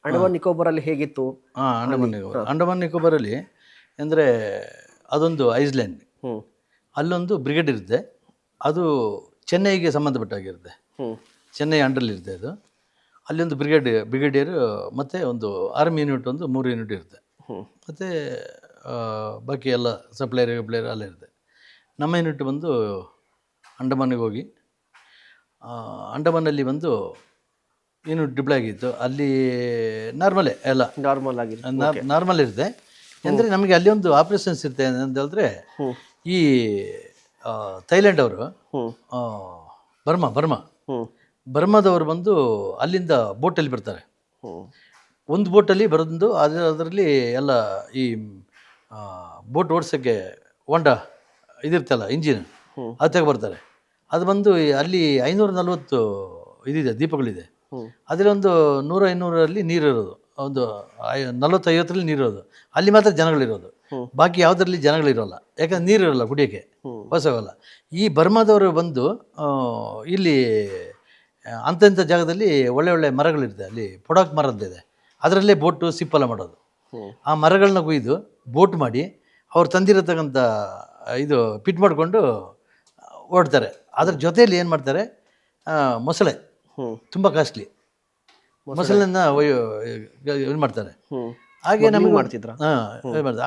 ಅಂಡಮಾನ್ ನಿಕೋಬಾರಲ್ಲಿ ಹೇಗಿತ್ತು? ಅಂಡಮಾನ್ ನಿಕೋಬಾರಲ್ಲಿ ಅಂದರೆ ಅದೊಂದು ಐಸ್ಲ್ಯಾಂಡ್, ಹ್ಮ್ ಅಲ್ಲೊಂದು ಬ್ರಿಗೇಡ್ ಇರುತ್ತೆ. ಅದು ಚೆನ್ನೈಗೆ ಸಂಬಂಧಪಟ್ಟಾಗಿರುತ್ತೆ, ಚೆನ್ನೈ ಅಂಡರ್ಲಿರುತ್ತೆ ಅದು. ಅಲ್ಲಿ ಒಂದು ಬ್ರಿಗೇಡಿಯರು ಮತ್ತು ಒಂದು ಆರ್ಮಿ ಯೂನಿಟ್ ಒಂದು 3 ಯೂನಿಟ್ ಇರುತ್ತೆ. ಮತ್ತು ಬಾಕಿ ಎಲ್ಲ ಸಪ್ಲೈಯರ್ ಎಲ್ಲ ಇರುತ್ತೆ. ನಮ್ಮ ಯೂನಿಟ್ ಬಂದು ಅಂಡಮಾನಿಗೆ ಹೋಗಿ ಅಂಡಮಾನಲ್ಲಿ ಬಂದು ಯೂನಿಟ್ ಡಿಪ್ಲೈ ಆಗಿತ್ತು. ಅಲ್ಲಿ ನಾರ್ಮಲೇ ಎಲ್ಲ ನಾರ್ಮಲ್ ಇರುತ್ತೆ. ಅಂದರೆ ನಮಗೆ ಅಲ್ಲಿ ಒಂದು ಆಪ್ರೇಷನ್ಸ್ ಇರುತ್ತೆ ಅಂತ ಹೇಳಿದ್ರೆ, ಈ ಥೈಲ್ಯಾಂಡ್ ಅವರು ಬರ್ಮಾದವರು ಬಂದು ಅಲ್ಲಿಂದ ಬೋಟಲ್ಲಿ ಬರ್ತಾರೆ. ಒಂದು ಬೋಟಲ್ಲಿ ಬರೋದು ಅದರಲ್ಲಿ ಎಲ್ಲ ಈ ಬೋಟ್ ಓಡಿಸೋಕ್ಕೆ ಹೊಂಡ ಇದಿರ್ತಲ್ಲ ಇಂಜಿನ್, ಅದು ತಗೊಬರ್ತಾರೆ. ಅದು ಬಂದು ಅಲ್ಲಿ 540 ಇದಿದೆ, ದೀಪಗಳಿದೆ. ಅದರಲ್ಲಿ ಒಂದು 100-200ರಲ್ಲಿ ನೀರಿರೋದು, ಒಂದು 40-50ರಲ್ಲಿ ನೀರಿರೋದು. ಅಲ್ಲಿ ಮಾತ್ರ ಜನಗಳಿರೋದು, ಬಾಕಿ ಯಾವುದರಲ್ಲಿ ಜನಗಳಿರೋಲ್ಲ. ಯಾಕಂದ್ರೆ ನೀರಿರೋಲ್ಲ ಕುಡಿಯೋಕ್ಕೆ, ಹೊಸವಲ್ಲ. ಈ ಬರ್ಮಾದವರು ಬಂದು ಇಲ್ಲಿ ಅಂಥ ಜಾಗದಲ್ಲಿ ಒಳ್ಳೆ ಮರಗಳಿರುತ್ತೆ. ಅಲ್ಲಿ ಪೊಡಾಕ್ ಮರ ಅಂತ ಇದೆ, ಅದರಲ್ಲೇ ಬೋಟು ಸಿಪ್ಪೆಲ್ಲ ಮಾಡೋದು. ಆ ಮರಗಳನ್ನ ಕೊಯ್ದು ಬೋಟ್ ಮಾಡಿ ಅವ್ರು ತಂದಿರತಕ್ಕಂಥ ಇದು ಪಿಟ್ ಮಾಡಿಕೊಂಡು ಓಡ್ತಾರೆ. ಅದ್ರ ಜೊತೆಯಲ್ಲಿ ಏನು ಮಾಡ್ತಾರೆ, ಮೊಸಳೆ ತುಂಬ ಕಾಸ್ಟ್ಲಿ, ಮೊಸಳೆನ ಇದು ಮಾಡ್ತಾರೆ. ಹಾಗೆ ನಮಗೆ ಮಾಡ್ತಿದ್ರು.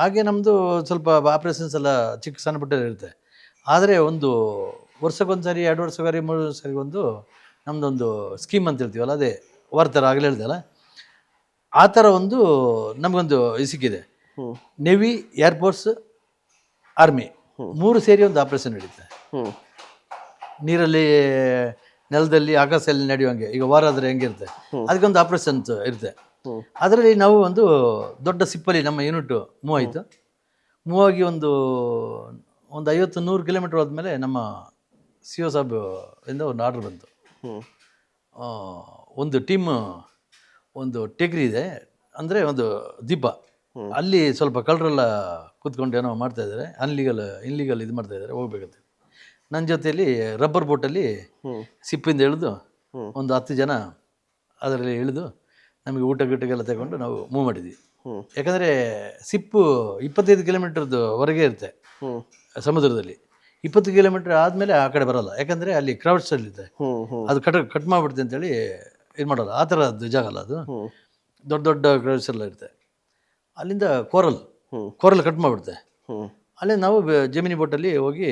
ಹಾಗೆ ನಮ್ಮದು ಸ್ವಲ್ಪ ಆಪ್ರೇಷನ್ಸ್ ಎಲ್ಲ ಚಿಕ್ಕ ಸಣ್ಣ ಪುಟ್ಟ ಇರುತ್ತೆ. ಆದರೆ ಒಂದು ವರ್ಷಕ್ಕೊಂದು ಸಾರಿ, 2 ವರ್ಷಕ್ಕಾರಿ, 3 ವರ್ಷಕ್ಕೆ ಒಂದು ನಮ್ಮದೊಂದು ಸ್ಕೀಮ್ ಅಂತ ಹೇಳ್ತೀವಲ್ಲ, ಅದೇ ವಾರ್ತಾರ ಆಗಲೇ ಹೇಳ್ದಲ್ಲ, ಆ ಥರ ಒಂದು ನಮಗೊಂದು ಸಿಕ್ಕಿದೆ. ನೇವಿ, ಏರ್ಫೋರ್ಸ್, ಆರ್ಮಿ 3 ಸೇರಿ ಒಂದು ಆಪ್ರೇಷನ್ ನಡೀತೆ. ನೀರಲ್ಲಿ, ನೆಲದಲ್ಲಿ, ಆಕಾಶದಲ್ಲಿ ನಡೆಯುವಂಗೆ. ಈಗ ವಾರ ಆದರೆ ಹೆಂಗಿರುತ್ತೆ, ಅದಕ್ಕೊಂದು ಆಪ್ರೇಷನ್ಸ್ ಇರುತ್ತೆ. ಅದರಲ್ಲಿ ನಾವು ಒಂದು ದೊಡ್ಡ ಸಿಪ್ಪಲ್ಲಿ ನಮ್ಮ ಯೂನಿಟ್ ಮೂವ್ ಆಯಿತು. ಮೂವ್ ಆಗಿ ಒಂದು 50-100 ಕಿಲೋಮೀಟ್ರ್ ಹೋದ್ಮೇಲೆ ನಮ್ಮ CO ಸಾಬ್ ಇಂದ ಒಂದು ಆರ್ಡ್ರ್ ಬಂತು. ಒಂದು ಟೀಮ್ ಒಂದು ಟೇಕ್ರಿ ಇದೆ, ಅಂದರೆ ಒಂದು ದೀಪ, ಅಲ್ಲಿ ಸ್ವಲ್ಪ ಕಳ್ಳರೆಲ್ಲ ಕೂತ್ಕೊಂಡು ಏನೋ ಮಾಡ್ತಾಯಿದ್ದಾರೆ, ಇನ್ಲೀಗಲ್ ಇದು ಮಾಡ್ತಾಯಿದ್ದಾರೆ, ಹೋಗ್ಬೇಕಂತ. ನನ್ನ ಜೊತೆಯಲ್ಲಿ ರಬ್ಬರ್ ಬೋಟಲ್ಲಿ ಸಿಪ್ಪಿಂದ ಇಳಿದು ಒಂದು 10 ಜನ ಅದರಲ್ಲಿ ಇಳಿದು ನಮಗೆ ಊಟಗೆಲ್ಲ ತಗೊಂಡು ನಾವು ಮೂವ್ ಮಾಡಿದ್ವಿ. ಯಾಕಂದರೆ ಸಿಪ್ಪು 25 ಕಿಲೋಮೀಟರ್ದು ಹೊರಗೆ ಇರುತ್ತೆ ಸಮುದ್ರದಲ್ಲಿ. 20 ಕಿಲೋಮೀಟರ್ ಆದಮೇಲೆ ಆ ಕಡೆ ಬರೋಲ್ಲ, ಯಾಕಂದರೆ ಅಲ್ಲಿ ಕ್ರೌಡ್ಸಲ್ಲಿದೆ, ಅದು ಕಟ್ ಮಾಡಿಬಿಡುತ್ತೆ ಅಂತೇಳಿ ಇದು ಮಾಡೋಲ್ಲ. ಆ ಥರದ್ದು ಜಾಗ ಅಲ್ಲ ಅದು, ದೊಡ್ಡ ಕ್ರೌಡ್ಸ್ ಎಲ್ಲ ಇರುತ್ತೆ. ಅಲ್ಲಿಂದ ಕೋರಲ್ ಕಟ್ ಮಾಡಿಬಿಡುತ್ತೆ. ಅಲ್ಲಿ ನಾವು ಜಮಿನಿ ಬೋಟಲ್ಲಿ ಹೋಗಿ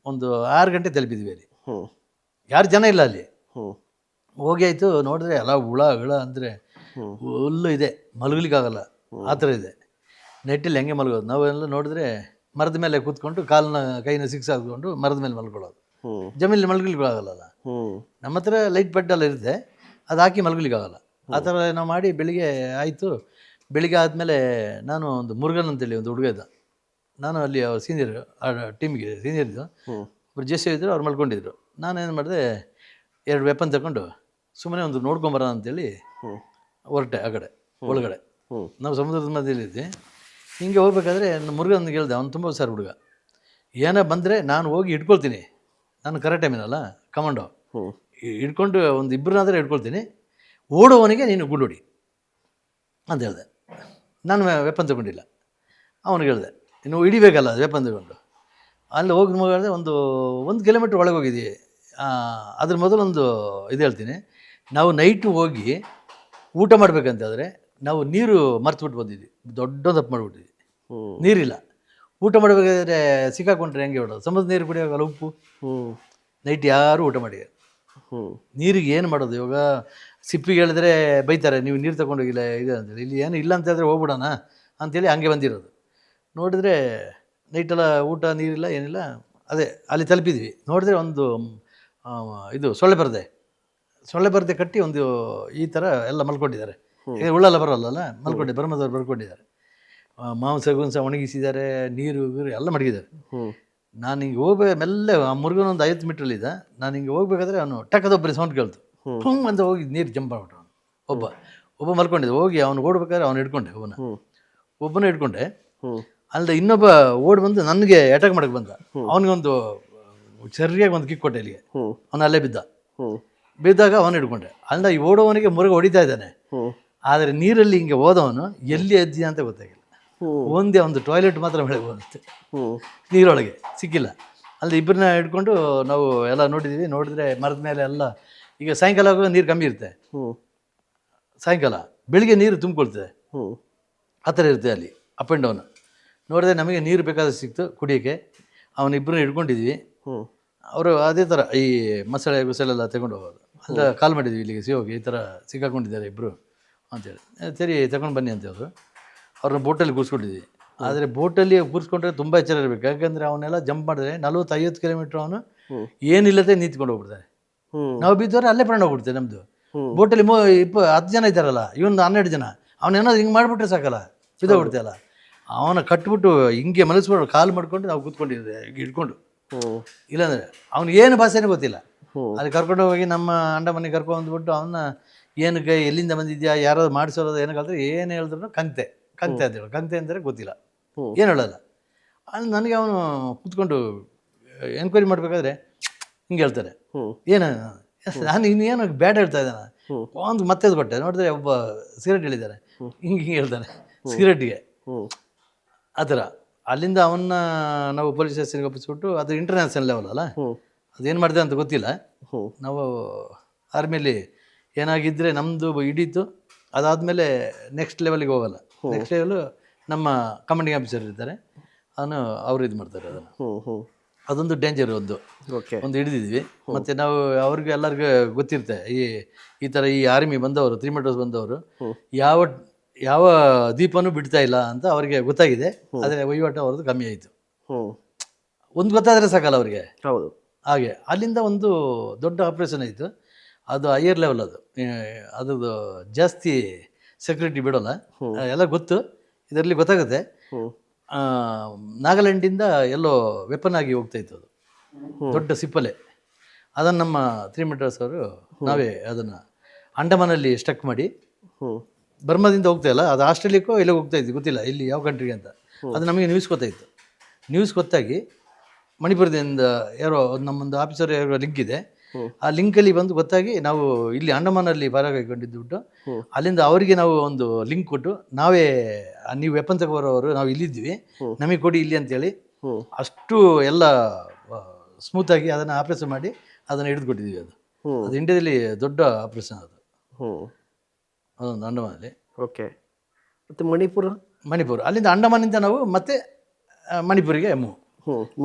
ಒಂದು 6 ಗಂಟೆ ತಲುಪಿದ್ವಿ. ಅಲ್ಲಿ ಯಾರು ಜನ ಇಲ್ಲ. ಅಲ್ಲಿ ಹೋಗಿ ಆಯಿತು, ನೋಡಿದ್ರೆ ಎಲ್ಲ ಹುಳ ಅಂದರೆ ಹುಲ್ಲು ಇದೆ, ಮಲಗಲಿಕ್ಕಾಗಲ್ಲ, ಆ ಥರ ಇದೆ. ನೆಟ್ಟಲ್ಲಿ ಹೆಂಗೆ ಮಲಗೋದು, ನಾವೆಲ್ಲ ನೋಡಿದ್ರೆ ಮರದ ಮೇಲೆ ಕೂತ್ಕೊಂಡು ಕೈನ ಸಿಕ್ಸ್ ಹಾಕ್ಕೊಂಡು ಮರದ ಮೇಲೆ ಮಲ್ಕೊಳ್ಳೋದು. ಜಮೀನಲ್ಲಿ ಮಲಗಲಿಕ್ಕಾಗಲ್ಲ. ನಮ್ಮ ಹತ್ರ ಲೈಟ್ ಬೆಡ್ ಎಲ್ಲ ಇರುತ್ತೆ, ಅದು ಹಾಕಿ ಮಲಗಲಿಕ್ಕಾಗಲ್ಲ. ಆ ಥರ ನಾವು ಮಾಡಿ ಬೆಳಿಗ್ಗೆ ಆಯಿತು. ಬೆಳಿಗ್ಗೆ ಆದಮೇಲೆ ನಾನು ಒಂದು ಮುರುಗನ್ ಅಂತೇಳಿ ಒಂದು ಹುಡುಗ ಇದ್ದ, ನಾನು ಅಲ್ಲಿ ಅವ್ರ ಸೀನಿಯರ್, ಆ ಟೀಮಿಗೆ ಸೀನಿಯರ್ ಇದ್ದು, ಒಬ್ಬರು ಜೆಸ್ ಇದ್ದರು, ಅವ್ರು ಮಲ್ಕೊಂಡಿದ್ರು. ನಾನೇನು ಮಾಡಿದೆ, 2 ವೆಪನ್ ತಗೊಂಡು ಸುಮ್ಮನೆ ಒಂದು ನೋಡ್ಕೊಂಬರೋಣ ಅಂತೇಳಿ ಹೊರಟೆ ಆ ಕಡೆ ಒಳಗಡೆ. ನಾವು ಸಮುದ್ರದ ಮಧ್ಯೆಲ್ಲಿದ್ವಿ. ಹಿಂಗೆ ಹೋಗ್ಬೇಕಾದ್ರೆ ಮುರುಗನ್ಗೆ ಹೇಳ್ದೆ, ಅವ್ನು ತುಂಬ ಹುಷಾರು ಹುಡುಗ, ಏನೋ ಬಂದರೆ ನಾನು ಹೋಗಿ ಇಟ್ಕೊಳ್ತೀನಿ, ನಾನು ಕರೆಕ್ಟ್ ಟೈಮಿನಲ್ಲ ಕಮಾಂಡೋ, ಹಿಡ್ಕೊಂಡು ಒಂದು 2 ಹಿಡ್ಕೊಳ್ತೀನಿ, ಓಡೋವನಿಗೆ ನೀನು ಗುಂಡೊಡಿ ಅಂತ ಹೇಳಿದೆ. ನಾನು ವೆಪನ್ ತಗೊಂಡಿಲ್ಲ. ಅವನಿಗೆ ಹೇಳಿದೆ, ಇನ್ನು ಹಿಡಿಬೇಕಲ್ಲ ವೆಪನ್ ತಗೊಂಡು. ಅಲ್ಲಿ ಹೋಗಿ ಮುಗಿದ್ರೆ ಒಂದು 1 ಕಿಲೋಮೀಟ್ರ್ ಒಳಗೆ ಹೋಗಿದ್ವಿ. ಅದ್ರ ಮೊದಲೊಂದು ಇದು ಹೇಳ್ತೀನಿ. ನಾವು ನೈಟು ಹೋಗಿ ಊಟ ಮಾಡಬೇಕಂತಾದರೆ ನಾವು ನೀರು ಮರ್ತುಬಿಟ್ಟು ಬಂದಿದ್ವಿ, ದೊಡ್ಡ ತಪ್ಪು ಮಾಡಿಬಿಟ್ಟಿದ್ವಿ. ನೀರಿಲ್ಲ, ಊಟ ಮಾಡಬೇಕಾದ್ರೆ ಸಿಕ್ಕಾಕೊಂಡ್ರೆ ಹೆಂಗೆ ಬಿಡೋದು, ಸಮುದ್ರ ನೀರು ಕುಡಿಯೋಲ್ಲ, ಉಪ್ಪು. ನೈಟ್ ಯಾರೂ ಊಟ ಮಾಡಿ, ನೀರಿಗೆ ಏನು ಮಾಡೋದು? ಇವಾಗ ಸಿಪ್ಪಿಗೆ ಹೇಳಿದ್ರೆ ಬೈತಾರೆ, ನೀವು ನೀರು ತಗೊಂಡೋಗಿಲ್ಲ ಇದೆ ಅಂತೇಳಿ. ಇಲ್ಲಿ ಏನು ಇಲ್ಲ ಅಂತ ಹೇಳಿದ್ರೆ ಹೋಗ್ಬಿಡೋಣ ಅಂಥೇಳಿ ಹಂಗೆ ಬಂದಿರೋದು. ನೋಡಿದ್ರೆ ನೈಟೆಲ್ಲ ಊಟ ನೀರಿಲ್ಲ, ಏನಿಲ್ಲ. ಅದೇ ಅಲ್ಲಿ ತಲುಪಿದ್ವಿ. ನೋಡಿದ್ರೆ ಒಂದು ಇದು ಸೊಳ್ಳೆ ಪರದೆ ಕಟ್ಟಿ ಒಂದು ಈ ಥರ ಎಲ್ಲ ಮಲ್ಕೊಂಡಿದ್ದಾರೆ. ಉಳ್ಳೆಲ್ಲ ಬರೋಲ್ಲ, ಬರ್ಮದವ್ರು ಬರ್ಕೊಂಡಿದ್ದಾರೆ. ಮಾಂಸ ಒಣಗಿಸಿದ್ದಾರೆ, ನೀರು ಎಲ್ಲ ಮಡಗಿದ್ದಾರೆ. ನಾನು ಹಿಂಗೆ ಹೋಗ್ಬೇಕು ಮೆಲ್ಲ, ಆ ಮುರುಗನ ಒಂದು 50 ಮೀಟ್ರಲ್ಲಿದ್ದ. ನಾನು ಹಿಂಗೆ ಹೋಗ್ಬೇಕಾದ್ರೆ ಅವನು ಟಕ್ಕದೊಬ್ಬರಿ ಸೌಂಡ್ ಕೇಳ್ತು, ಫುಮ್ ಅಂತ ಹೋಗಿ ನೀರು ಜಂಪ್ ಮಾಡ್ಬಿಟ್ಟು ಒಬ್ಬ ಮಲ್ಕೊಂಡಿದ್ದೆ. ಹೋಗಿ ಅವ್ನು ಓಡ್ಬೇಕಾದ್ರೆ ಅವ್ನು ಹಿಡ್ಕೊಂಡೆ, ಒಬ್ಬನ ಹಿಡ್ಕೊಂಡೆ. ಅಲ್ಲದೆ ಇನ್ನೊಬ್ಬ ಓಡಿ ಬಂದು ನನಗೆ ಅಟ್ಯಾಕ್ ಮಾಡಕ್ಕೆ ಬಂದ. ಅವನಿಗೊಂದು ಸರಿಯಾಗಿ ಒಂದು ಕಿಕ್ ಕೊಟ್ಟೆ ಇಲ್ಲಿಗೆ, ಅವನು ಅಲ್ಲೇ ಬಿದ್ದಾಗ ಅವನು ಹಿಡ್ಕೊಂಡೆ. ಅಲ್ಲ ಈ ಓಡೋವನಿಗೆ ಮುರುಗ ಹೊಡಿತಾ ಇದ್ದಾನೆ. ಆದರೆ ನೀರಲ್ಲಿ ಹಿಂಗೆ ಹೋದವನು ಎಲ್ಲಿ ಎದ್ದಿದ ಅಂತ ಗೊತ್ತಾಗಿಲ್ಲ. ಒಂದೇ ಒಂದು ಟಾಯ್ಲೆಟ್ ಮಾತ್ರ ಬೆಳಗ್ಗೆ ಹೋಗುತ್ತೆ, ನೀರೊಳಗೆ ಸಿಕ್ಕಿಲ್ಲ. ಅಲ್ಲಿ ಇಬ್ಬರನ್ನ ಹಿಡ್ಕೊಂಡು ನಾವು ಎಲ್ಲ ನೋಡಿದ್ದೀವಿ. ನೋಡಿದ್ರೆ ಮರದ ಮೇಲೆ ಎಲ್ಲ ಈಗ ಸಾಯಂಕಾಲ ಆಗುವಾಗ ನೀರು ಕಮ್ಮಿ ಇರುತ್ತೆ, ಸಾಯಂಕಾಲ ಬೆಳಿಗ್ಗೆ ನೀರು ತುಂಬಿಕೊಳ್ತದೆ, ಆ ಥರ ಇರುತ್ತೆ ಅಲ್ಲಿ ಅಪ್ ಆ್ಯಂಡ್ ಡೌನ್. ನೋಡಿದ್ರೆ ನಮಗೆ ನೀರು ಬೇಕಾದಷ್ಟು ಸಿಕ್ತು ಕುಡಿಯೋಕ್ಕೆ. ಅವನಿಬ್ಬರನ್ನ ಹಿಡ್ಕೊಂಡಿದ್ವಿ. ಅವರು ಅದೇ ಥರ ಈ ಮಸಾಲೆ ಗುಸಲೆಲ್ಲ ತಗೊಂಡು ಹೋಗೋದು. ಅಲ್ಲ ಕಾಲ್ ಮಾಡಿದ್ವಿ ಇಲ್ಲಿಗೆ ಸಿಗೋಗಿ ಈ ಥರ ಸಿಕ್ಕಾಕೊಂಡಿದ್ದಾರೆ ಇಬ್ಬರು ಅಂತೇಳಿ. ಸರಿ ತಗೊಂಡು ಬನ್ನಿ ಅಂತ ಹೇಳಿದ್ರು. ಅವ್ರನ್ನ ಬೋಟಲ್ಲಿ ಕೂರಿಸ್ಕೊಂಡಿದ್ವಿ. ಆದರೆ ಬೋಟಲ್ಲಿ ಕೂರಿಸ್ಕೊಂಡ್ರೆ ತುಂಬ ಎಚ್ಚರ ಇರಬೇಕು. ಯಾಕಂದರೆ ಅವನ್ನೆಲ್ಲ ಜಂಪ್ ಮಾಡಿದ್ರೆ 40-50 ಕಿಲೋಮೀಟ್ರ್ ಅವನು ಏನಿಲ್ಲದೆ ನಿಂತ್ಕೊಂಡು ಹೋಗ್ಬಿಡ್ತಾನೆ. ನಾವು ಬಿದ್ದವ್ರೆ ಅಲ್ಲೇ ಪ್ರಾಣ ಹೋಗ್ಬಿಡ್ತೇವೆ ನಮ್ಮದು. ಬೋಟಲ್ಲಿ 10 ಜನ ಇದ್ದಾರಲ್ಲ, ಇವನು 12 ಜನ. ಅವನೇನಾದ್ರು ಹಿಂಗೆ ಮಾಡಿಬಿಟ್ರೆ ಸಾಕಲ್ಲ, ಬಿದ್ದೋಗ್ಬಿಡ್ತೇವಲ್ಲ. ಅವನ ಕಟ್ಬಿಟ್ಟು ಹಿಂಗೆ ಮಲಗಿಸ್ಬಿಟ್ಟು ಕಾಲು ಮಾಡ್ಕೊಂಡು ನಾವು ಕೂತ್ಕೊಂಡಿದ್ದೆ ಹಿಡ್ಕೊಂಡು. ಇಲ್ಲಾಂದರೆ ಅವ್ನಿಗೆ ಏನು ಭಾಷೆನೇ ಗೊತ್ತಿಲ್ಲ. ಅಲ್ಲಿ ಕರ್ಕೊಂಡು ಹೋಗಿ ನಮ್ಮ ಅಂಡ ಮನೆಗೆ ಕರ್ಕೊಂಡು ಬಂದ್ಬಿಟ್ಟು ಅವನ್ನ ಏನಕ್ಕೆ ಎಲ್ಲಿಂದ ಬಂದಿದ್ಯಾ, ಯಾರಾದ್ರು ಮಾಡಿಸೋದು ಏನಕ್ಕಂದ್ರೆ ಏನು ಹೇಳಿದ್ರು ಕಂತೆ ಅಂತ ಹೇಳು. ಕಂತೆ ಅಂದರೆ ಗೊತ್ತಿಲ್ಲ, ಏನು ಹೇಳಲ್ಲ. ಅಲ್ಲಿ ನನಗೆ ಅವನು ಕೂತ್ಕೊಂಡು ಎನ್ಕ್ವೈರಿ ಮಾಡಬೇಕಾದ್ರೆ ಹಿಂಗೆ ಹೇಳ್ತಾರೆ, ಏನು ನಾನು ಇನ್ನೇನು ಬ್ಯಾಡ್ ಹೇಳ್ತಾ ಇದ್ದಾನೆ. ಒಂದು ಮತ್ತೆ ಕೊಟ್ಟೆ, ನೋಡಿದ್ರೆ ಒಬ್ಬ ಸಿಗರೇಟ್ ಹೇಳಿದ್ದಾರೆ, ಹಿಂಗೆ ಹೇಳ್ತಾನೆ ಸಿಗರೇಟಿಗೆ ಆ ಥರ. ಅಲ್ಲಿಂದ ಅವನ್ನ ನಾವು ಪೊಲೀಸ್ ಸ್ಟೇಷನ್ಗೆ ಒಪ್ಪಿಸ್ಬಿಟ್ಟು, ಅದು ಇಂಟರ್ನ್ಯಾಷನಲ್ ಲೆವೆಲ್ ಅಲ್ಲ, ಅದೇನು ಮಾಡಿದೆ ಅಂತ ಗೊತ್ತಿಲ್ಲ. ನಾವು ಆರ್ಮಿಲಿ ಏನಾಗಿದ್ದರೆ ನಮ್ಮದು ಹಿಡೀತು. ಅದಾದಮೇಲೆ ನೆಕ್ಸ್ಟ್ ಲೆವೆಲಿಗೆ ಹೋಗಲ್ಲ. ನೆಕ್ಸ್ಟ್ ಲೆವೆಲು ನಮ್ಮ ಕಮಾಂಡಿಂಗ್ ಆಫೀಸರ್ ಇರ್ತಾರೆ, ಅವರು ಇದು ಮಾಡ್ತಾರೆ ಅದನ್ನು. ಅದೊಂದು ಡೇಂಜರ್ ಒಂದು ಹಿಡಿದಿದ್ವಿ. ಮತ್ತು ನಾವು ಅವ್ರಿಗೆ ಎಲ್ಲರಿಗೂ ಗೊತ್ತಿರುತ್ತೆ ಈ ಥರ ಈ ಆರ್ಮಿ ಬಂದವರು 3 ಮೆಟ್ರೋಸ್ ಬಂದವರು ಯಾವ ದೀಪನೂ ಬಿಡ್ತಾ ಇಲ್ಲ ಅಂತ ಅವರಿಗೆ ಗೊತ್ತಾಗಿದೆ. ಆದರೆ ವಹಿವಾಟು ಅವ್ರದ್ದು ಕಮ್ಮಿ ಆಯಿತು. ಒಂದು ಗೊತ್ತಾದರೆ ಸಾಕಲ್ಲ ಅವರಿಗೆ. ಹೌದು. ಹಾಗೆ ಅಲ್ಲಿಂದ ಒಂದು ದೊಡ್ಡ ಆಪ್ರೇಷನ್ ಆಯಿತು. ಅದು ಹೈಯರ್ ಲೆವೆಲ್, ಅದ್ರದ್ದು ಜಾಸ್ತಿ ಸೆಕ್ಯೂರಿಟಿ ಬಿಡೋಲ್ಲ, ಎಲ್ಲ ಗೊತ್ತು. ಇದರಲ್ಲಿ ಗೊತ್ತಾಗುತ್ತೆ. ನಾಗಾಲ್ಯಾಂಡಿಂದ ಎಲ್ಲೋ ವೆಪನ್ ಆಗಿ ಹೋಗ್ತಾಯಿತ್ತು ಅದು, ದೊಡ್ಡ ಸಿಪ್ಪಲೆ. ಅದನ್ನು ನಮ್ಮ 3 ಮೆಟ್ರೋಸ್ ಅವರು ನಾವೇ ಅದನ್ನು ಅಂಡಮಾನಲ್ಲಿ ಸ್ಟಕ್ ಮಾಡಿ, ಬರ್ಮಾದಿಂದ ಹೋಗ್ತಾಯಿಲ್ಲ, ಅದು ಆಸ್ಟ್ರೇಲಿಯಾಕ್ಕೋ ಎಲ್ಲೋ ಹೋಗ್ತಾಯಿದ್ವಿ, ಗೊತ್ತಿಲ್ಲ ಇಲ್ಲಿ ಯಾವ ಕಂಟ್ರಿಗೆ ಅಂತ. ಅದು ನಮಗೆ ನ್ಯೂಸ್ ಗೊತ್ತಾಯಿತು. ನ್ಯೂಸ್ ಗೊತ್ತಾಗಿ ಮಣಿಪುರದಿಂದ ಯಾರೋ ನಮ್ಮೊಂದು ಆಫೀಸರ್ ಯಾರೋ ಲಿಂಕ್ ಇದೆ, ಆ ಲಿಂಕಲ್ಲಿ ಬಂದು ಗೊತ್ತಾಗಿ ನಾವು ಇಲ್ಲಿ ಅಂಡಮಾನಲ್ಲಿ ಬರಗಾಕೊಂಡಿದ್ದು. ಅಲ್ಲಿಂದ ಅವರಿಗೆ ನಾವು ಒಂದು ಲಿಂಕ್ ಕೊಟ್ಟು, ನಾವೇ ನೀವು ವೆಪನ್ ತಗೋರೋರು ನಾವು ಇಲ್ಲಿದ್ವಿ, ನಮಗೆ ಕೊಡಿ ಇಲ್ಲಿ ಅಂತೇಳಿ ಅಷ್ಟು ಎಲ್ಲ ಸ್ಮೂತಾಗಿ ಅದನ್ನು ಆಪರೇಷನ್ ಮಾಡಿ ಅದನ್ನು ಹಿಡಿದುಕೊಟ್ಟಿದ್ವಿ. ಅದು ಇಂಡಿಯಾದಲ್ಲಿ ದೊಡ್ಡ ಆಪರೇಷನ್ ಅದು, ಅದೊಂದು ಅಂಡಮಾನಲ್ಲಿ. ಓಕೆ. ಮತ್ತು ಮಣಿಪುರ ಅಲ್ಲಿಂದ ಅಂಡಮಾನಿಂದ ನಾವು ಮತ್ತೆ ಮಣಿಪುರಿಗೆ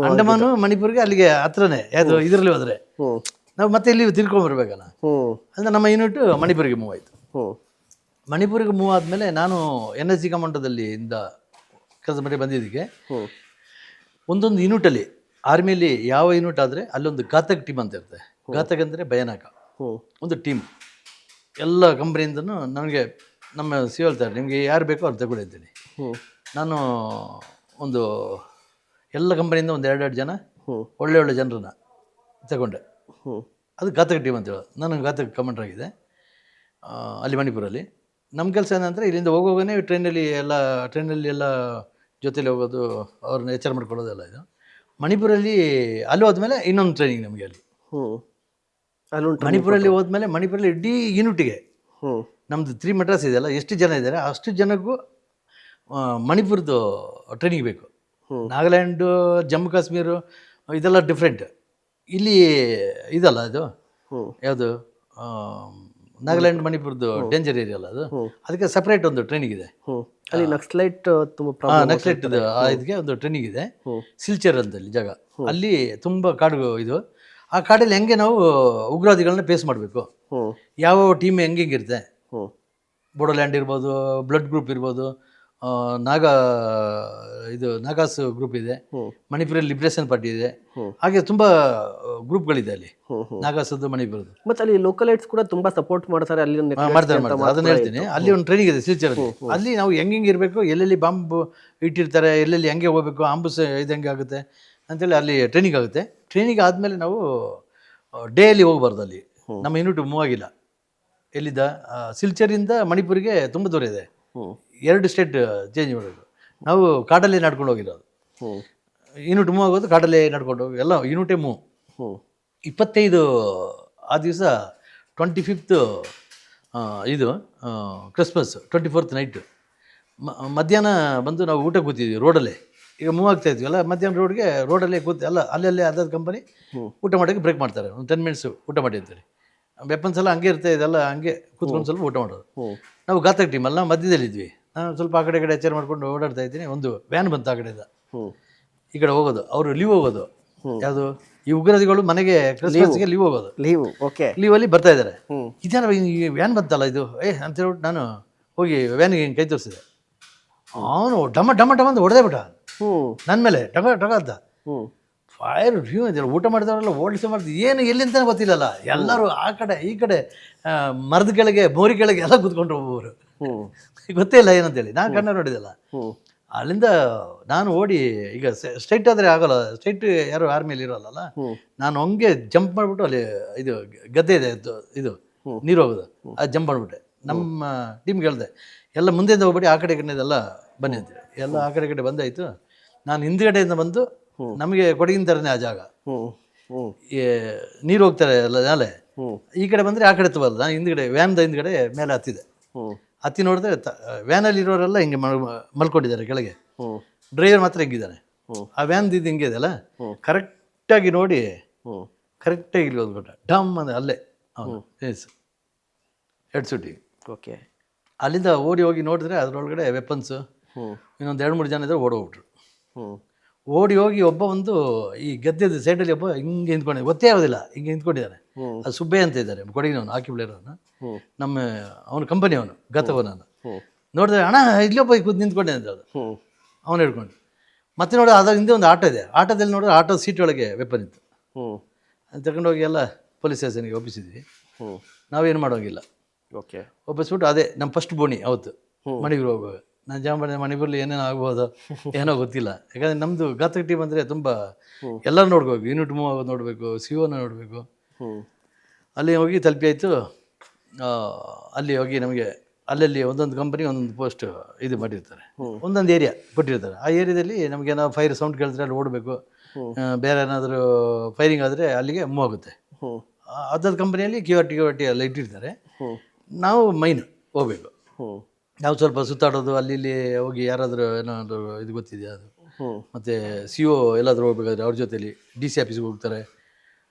ಅಂಡಮಾನು ಮಣಿಪುರಿಗೆ ಅಲ್ಲಿಗೆ ಹತ್ರನೇ. ಯಾವುದು ಇದರಲ್ಲಿ ಹೋದರೆ ನಾವು ಮತ್ತೆ ಇಲ್ಲಿ ತಿರ್ಕೊಂಡ್ಬರ್ಬೇಕಲ್ಲ. ಅಂದರೆ ನಮ್ಮ ಯೂನಿಟ್ ಮಣಿಪುರಿಗೆ ಮೂವ್ ಆಯಿತು. ಮಣಿಪುರಿಗೆ ಮೂವ್ ಆದಮೇಲೆ ನಾನು NSG ಕಮಾಂಡೋದಲ್ಲಿ ಕೆಲಸ ಮಾಡಿ ಬಂದಿದ್ದಕ್ಕೆ ಒಂದೊಂದು ಯೂನಿಟಲ್ಲಿ ಆರ್ಮಿಯಲ್ಲಿ ಯಾವ ಯೂನಿಟ್ ಆದರೆ ಅಲ್ಲೊಂದು ಘಾತಕ್ ಟೀಮ್ ಅಂತ ಇರುತ್ತೆ. ಘಾತಕ್ ಅಂದರೆ ಭಯಾನಕ ಒಂದು ಟೀಮ್. ಎಲ್ಲ ಕಂಪ್ನಿಯಿಂದನೂ ನನಗೆ ನಮ್ಮ ಸಿ ಹೇಳ್ತಾರೆ, ನಿಮಗೆ ಯಾರು ಬೇಕೋ ಅವ್ರು ತಗೊಳ್ಳಿ ಅಂತೇಳಿ. ನಾನು ಒಂದು ಎಲ್ಲ ಕಂಪ್ನಿಯಿಂದ ಒಂದು 2 ಜನ ಒಳ್ಳೆ ಜನರನ್ನ ತಗೊಂಡೆ. ಅದು ಘಾತಕ ಟೀಮ್ ಅಂತ ಹೇಳೋದು. ನಾನು ಘಾತಕ ಕಮಾಂಡರ್ ಆಗಿದೆ ಅಲ್ಲಿ ಮಣಿಪುರಲ್ಲಿ. ನಮ್ಮ ಕೆಲಸ ಏನಂದರೆ ಇಲ್ಲಿಂದ ಹೋಗೋಗೇ ಟ್ರೈನಲ್ಲಿ ಎಲ್ಲ ಜೊತೆಲಿ ಹೋಗೋದು, ಅವ್ರನ್ನ ಎಚ್ಚರ ಮಾಡ್ಕೊಳ್ಳೋದೆಲ್ಲ ಇದು. ಮಣಿಪುರಲ್ಲಿ ಅಲ್ಲಿ ಹೋದ್ಮೇಲೆ ಇನ್ನೊಂದು ಟ್ರೈನಿಂಗ್ ನಮಗೆ ಅಲ್ಲಿ ಮಣಿಪುರಲ್ಲಿ ಹೋದ್ಮೇಲೆ ಮಣಿಪುರಲ್ಲಿ ಇಡೀ ಯೂನಿಟ್ಗೆ ನಮ್ಮದು 3 ಮೆಟ್ರಾಸ್ ಇದೆಯಲ್ಲ, ಎಷ್ಟು ಜನ ಇದ್ದಾರೆ ಅಷ್ಟು ಜನಕ್ಕೂ ಮಣಿಪುರದ್ದು ಟ್ರೈನಿಂಗ್ ಬೇಕು. ನಾಗಾಲ್ಯಾಂಡು, ಜಮ್ಮು ಕಾಶ್ಮೀರ ಇದೆಲ್ಲ ಡಿಫ್ರೆಂಟ್. ಇಲ್ಲಿ ಇದಲ್ಲ ಅದು ಯಾವುದು ನಾಗಾಲ್ಯಾಂಡ್ ಮಣಿಪುರದ್ದು ಡೇಂಜರ್ ಏರಿಯಾ ಅಲ್ಲ ಅದು, ಅದಕ್ಕೆ ಸಪ್ರೇಟ್ ಒಂದು ಟ್ರೈನಿಂಗ್ ಇದೆ. ಅಲ್ಲಿ ನಕ್ಸಲೈಟ್ ನಕ್ಸಲೈಟ್ ಇದಕ್ಕೆ ಒಂದು ಟ್ರೈನಿಂಗ್ ಇದೆ. ಸಿಲ್ಚರ್ ಅಂತ ಅಲ್ಲಿ ಜಾಗ, ಅಲ್ಲಿ ತುಂಬ ಕಾಡು ಇದು. ಆ ಕಾಡಲ್ಲಿ ಹೆಂಗೆ ನಾವು ಉಗ್ರವಾದಿಗಳನ್ನ ಫೇಸ್ ಮಾಡಬೇಕು, ಯಾವ ಟೀಮ್ ಹೆಂಗಿರುತ್ತೆ, ಬೋಡೋಲ್ಯಾಂಡ್ ಇರ್ಬೋದು, ಬ್ಲಡ್ ಗ್ರೂಪ್ ಇರ್ಬೋದು, ನಾಗಾಸ್ ಗ್ರೂಪ್ ಇದೆ, ಮಣಿಪುರಲ್ಲಿ ಲಿಬ್ರೇಷನ್ ಪಾರ್ಟಿ ಇದೆ, ಹಾಗೆ ತುಂಬ ಗ್ರೂಪ್ಗಳಿದೆ ಅಲ್ಲಿ ನಾಗಾಸದ್ದು ಮಣಿಪುರದ್ದು. ಮತ್ತು ಅಲ್ಲಿ ಲೋಕಲೈಟ್ಸ್ ಕೂಡ ತುಂಬ ಸಪೋರ್ಟ್ ಮಾಡ್ತಾರೆ. ಅಲ್ಲಿ ಮಾಡ್ತಾರೆ ಅದನ್ನ ಹೇಳ್ತೀನಿ. ಅಲ್ಲಿ ಒಂದು ಟ್ರೈನಿಂಗ್ ಇದೆ ಸಿಲ್ಚರಲ್ಲಿ. ಅಲ್ಲಿ ನಾವು ಹೆಂಗೆ ಇರಬೇಕು, ಎಲ್ಲೆಲ್ಲಿ ಬಾಂಬ್ ಇಟ್ಟಿರ್ತಾರೆ, ಎಲ್ಲೆಲ್ಲಿ ಹೆಂಗೆ ಹೋಗ್ಬೇಕು, ಆಂಬುಸ್ ಇದು ಹೆಂಗೆ ಆಗುತ್ತೆ ಅಂತೇಳಿ ಅಲ್ಲಿ ಟ್ರೈನಿಂಗ್ ಆಗುತ್ತೆ. ಟ್ರೈನಿಂಗ್ ಆದಮೇಲೆ ನಾವು ಡೇಯಲ್ಲಿ ಹೋಗ್ಬಾರ್ದು. ಅಲ್ಲಿ ನಮ್ಮ ಯೂನಿಟ್ ಮೂವ್ ಆಗಿಲ್ಲ. ಎಲ್ಲಿದ್ದ ಸಿಲ್ಚರಿಂದ ಮಣಿಪುರಿಗೆ ತುಂಬ ದೂರ ಇದೆ, 2 ಸ್ಟೇಟ್ ಚೇಂಜ್ ಮಾಡಬೇಕು. ನಾವು ಕಾಡಲ್ಲೇ ನಡ್ಕೊಂಡು ಹೋಗಿರೋದು. ಯೂನಿಟ್ ಮೂವ್ ಆಗೋದು ಕಾಡಲ್ಲೇ ನಡ್ಕೊಂಡು ಹೋಗಿ, ಎಲ್ಲ ಯೂನಿಟೇ ಮೂವ್. 25 ಆ ದಿವಸ 25th ಇದು ಕ್ರಿಸ್ಮಸ್ 24th ನೈಟು ಮಧ್ಯಾಹ್ನ ಬಂದು ನಾವು ಊಟ ಕೂತಿದ್ವಿ ರೋಡಲ್ಲೇ. ಈಗ ಮೂವ್ ಆಗ್ತಾ ಇದ್ವಿ ಅಲ್ಲ, ಮಧ್ಯಾಹ್ನ ರೋಡಲ್ಲೇ ಕೂತು ಎಲ್ಲ ಅಲ್ಲಲ್ಲೇ ಅದಾದ ಕಂಪನಿ ಊಟ ಮಾಡೋಕ್ಕೆ ಬ್ರೇಕ್ ಮಾಡ್ತಾರೆ. ಒಂದು 10 ಮಿನಿಟ್ಸು ಊಟ ಮಾಡಿರ್ತಾರೆ. ವೆಪನ್ಸ್ ಎಲ್ಲ ಹಂಗೆ ಇರ್ತಾ ಇದೆಲ್ಲ, ಹಂಗೆ ಕೂತ್ಕೊಂಡು ಸ್ವಲ್ಪ ಊಟ ಮಾಡೋದು. ನಾವು ಘಾತಕ ಟೀಮಲ್ಲಿ ನಾವು ಮಧ್ಯದಲ್ಲಿದ್ವಿ. ನಾನು ಸ್ವಲ್ಪ ಆ ಕಡೆ ಎಚ್ಚರ ಮಾಡ್ಕೊಂಡು ಓಡಾಡ್ತಾ ಇದ್ದೀನಿ. ಒಂದು ವ್ಯಾನ್ ಬಂತು ಆ ಕಡೆಯಿಂದ, ಈ ಕಡೆ ಹೋಗೋದು. ಅವರು ಲೀವ್ ಹೋಗೋದು. ಯಾವುದು ಈ ಉಗ್ರದಿಗಳು ಮನೆಗೆ ಕ್ರಿಸ್ಮಸ್ಗೆ ಲೀವ್ ಹೋಗೋದು. ಲೀವಲ್ಲಿ ಬರ್ತಾ ಇದ್ದಾರೆ. ಇದೇನ ಈ ವ್ಯಾನ್ ಬಂತಲ್ಲ ಇದು ಅಂತ ಹೇಳ್ಬಿಟ್ಟು ನಾನು ಹೋಗಿ ವ್ಯಾನಿಗೆ ಹಿಂಗೆ ಕೈ ತೋರಿಸಿದೆ. ಅವನು ಡಮ ಡಮ ಡಮ ಅಂತ ಹೊಡೆದೇ ಬಿಟ್ಟ ನನ್ನ ಮೇಲೆ. ಟಗ ಟಗ ಅಂತ ಫೈರ್ ವ್ಯೂ ಇದೆಯಲ್ಲ. ಊಟ ಮಾಡಿದವರೆಲ್ಲ ಓಡಿಸಿ ಮಾಡ್ತೀವಿ. ಏನು ಎಲ್ಲಿಂತ ಗೊತ್ತಿಲ್ಲಲ್ಲ. ಎಲ್ಲರೂ ಆ ಕಡೆ ಈ ಕಡೆ ಮರದ ಕೆಳಗೆ ಬೋರಿ ಕೆಳಗೆ ಎಲ್ಲ ಕೂತ್ಕೊಂಡ್ರು ಒಬ್ಬೊಬ್ಬರು. ಗೊತ್ತೇ ಇಲ್ಲ ಏನಂತೇಳಿ. ನಾನು ಕಣ್ಣ ನೋಡಿದೆಲ್ಲ. ಅಲ್ಲಿಂದ ನಾನು ಓಡಿ, ಈಗ ಸ್ಟ್ರೈಟ್ ಆದರೆ ಆಗೋಲ್ಲ, ಸ್ಟ್ರೈಟ್ ಯಾರು ಆರ್ಮಿಯಲ್ಲಿ ಇರೋಲ್ಲ. ನಾನು ಹಂಗೆ ಜಂಪ್ ಮಾಡಿಬಿಟ್ಟು ಅಲ್ಲಿ ಇದು ಗದ್ದೆ ಇದೆ ಇದು ನೀರು ಹೋಗೋದು, ಅದು ಜಂಪ್ ಮಾಡಿಬಿಟ್ಟೆ. ನಮ್ಮ ಟೀಮ್ಗೆ ಹೇಳಿದೆ ಎಲ್ಲ ಮುಂದೆಯಿಂದ ಹೋಗ್ಬಿಟ್ಟು ಆ ಕಡೆ ಕಡೆದೆಲ್ಲ ಬನ್ನಿ ಅಂತೇಳಿ. ಎಲ್ಲ ಆ ಕಡೆ ಬಂದಾಯಿತು. ನಾನು ಹಿಂದ್ಗಡೆಯಿಂದ ಬಂದು, ನಮಗೆ ಕೊಡಗಿನ ಥರನೇ ಆ ಜಾಗ, ನೀರು ಹೋಗ್ತಾರೆ ಎಲ್ಲ ಮೇಲೆ. ಈ ಕಡೆ ಬಂದರೆ ಆ ಕಡೆ ಎತ್ತಬಾರ್ದು. ನಾನು ಹಿಂದ್ಗಡೆ ಮೇಲೆ ಹತ್ತಿದೆ. ಹತ್ತಿ ನೋಡಿದ್ರೆ ವ್ಯಾನಲ್ಲಿ ಇರೋರೆಲ್ಲ ಹಿಂಗೆ ಮಲ್ಕೊಂಡಿದ್ದಾರೆ ಕೆಳಗೆ. ಡ್ರೈವರ್ ಮಾತ್ರ ಹಿಂಗಿದ್ದಾನೆ. ಆ ವ್ಯಾನ್ ಹಿಂಗೆ ಇದೆಯಲ್ಲ, ಕರೆಕ್ಟಾಗಿ ನೋಡಿ ಕರೆಕ್ಟಾಗಿ ಇಲ್ಲಿ ಹೋದ್ಬಿಟ್ಟ. ಡಮ್ ಅಂದರೆ ಅಲ್ಲೇ ಅವನು ಹೆಡ್ ಶೂಟಿಂಗ್. ಓಕೆ. ಅಲ್ಲಿಂದ ಓಡಿ ಹೋಗಿ ನೋಡಿದ್ರೆ ಅದರೊಳಗಡೆ ವೆಪನ್ಸು ಇನ್ನೊಂದು 2-3 ಜನ ಇದ್ದರೆ ಓಡೋಗ್ಬಿಟ್ರು. ಓಡಿ ಹೋಗಿ ಒಬ್ಬ ಒಂದು ಈ ಗದ್ದೆದ ಸೈಡಲ್ಲಿ ಒಬ್ಬ ಹಿಂಗೆ ನಿಂತ್ಕೊಂಡಿದ್ದೆ, ಗೊತ್ತೇ ಆಗೋದಿಲ್ಲ, ಹಿಂಗೆ ನಿಂತ್ಕೊಂಡಿದ್ದಾನೆ. ಅದು ಸುಬ್ಬೆ ಅಂತ ಇದ್ದಾರೆ, ಕೊಡಗಿನವನು, ಹಾಕಿ ಪ್ಲೇಯರ್ ಅವನು. ನಮ್ಮ ಅವನು ಕಂಪನಿ ಅವನು, ಗತವ. ನಾನು ನೋಡಿದ್ರೆ ಅಣ್ಣ ಇಲ್ಲೊಬ್ಬ ಕೂತು ನಿಂತ್ಕೊಂಡೆ ಅಂತ ಅದು. ಅವನು ಹಿಡ್ಕೊಂಡು ಮತ್ತೆ ನೋಡಿ ಅದ್ರ ಹಿಂದೆ ಒಂದು ಆಟೋ ಇದೆ. ಆಟೋದಲ್ಲಿ ನೋಡಿದ್ರೆ ಆಟೋದ ಸೀಟ್ ಒಳಗೆ ವೆಪನ್ ಇತ್ತು. ತಗೊಂಡೋಗಿ ಎಲ್ಲ ಪೊಲೀಸ್ ಸ್ಟೇಷನ್ಗೆ ಒಪ್ಪಿಸಿದ್ವಿ. ನಾವೇನು ಮಾಡೋಂಗಿಲ್ಲ. ಓಕೆ. ಒಪ್ಪಿಸ್ಬಿಟ್ಟು ಅದೇ ನಮ್ಮ ಫಸ್ಟ್ ಬೋಣಿ ಅವತ್ತು ಮಣಿಪುರ ಹೋಗುವಾಗ. ನಾನು ಜಾಂಬ ಮಣಿಪುರಲ್ಲಿ ಏನೇನು ಆಗ್ಬೋದು ಏನೋ ಗೊತ್ತಿಲ್ಲ. ಯಾಕಂದರೆ ನಮ್ಮದು ಘಾತಕ ಟೀಮ್ ಅಂದರೆ ತುಂಬ ಎಲ್ಲರೂ ನೋಡ್ಕೋಬೇಕು. ಯೂನಿಟ್ ಮೂವ್ ಆಗೋದು ನೋಡಬೇಕು, ಸಿಒನ ನೋಡಬೇಕು. ಅಲ್ಲಿ ಹೋಗಿ ತಲುಪಿ ಆಯಿತು. ಅಲ್ಲಿ ಹೋಗಿ ನಮಗೆ ಅಲ್ಲಲ್ಲಿ ಒಂದೊಂದು ಕಂಪನಿ ಒಂದೊಂದು ಪೋಸ್ಟ್ ಇದು ಮಾಡಿರ್ತಾರೆ, ಒಂದೊಂದು ಏರಿಯಾ ಕೊಟ್ಟಿರ್ತಾರೆ. ಆ ಏರಿಯಾದಲ್ಲಿ ನಮಗೇನೋ ಫೈರ್ ಸೌಂಡ್ ಕೇಳಿದ್ರೆ ಅಲ್ಲಿ ಓಡಬೇಕು. ಬೇರೆ ಏನಾದರೂ ಫೈರಿಂಗ್ ಆದರೆ ಅಲ್ಲಿಗೆ ಮೂವ್ ಆಗುತ್ತೆ. ಅದರ ಕಂಪನಿಯಲ್ಲಿ ಕ್ಯೂಆರ್ಟಿ ಎಲ್ಲ ಇಟ್ಟಿರ್ತಾರೆ. ನಾವು ಮೈನ್ ಹೋಗ್ಬೇಕು. ನಾವು ಸ್ವಲ್ಪ ಸುತ್ತಾಡೋದು, ಅಲ್ಲಿ ಇಲ್ಲಿ ಹೋಗಿ ಯಾರಾದರೂ ಏನಾದರೂ ಇದು ಗೊತ್ತಿದೆಯಾ ಅದು. ಮತ್ತು CO ಎಲ್ಲಾದರೂ ಹೋಗ್ಬೇಕಾದ್ರೆ ಅವ್ರ ಜೊತೆಲಿ DC ಆಫೀಸ್ಗೆ ಹೋಗ್ತಾರೆ.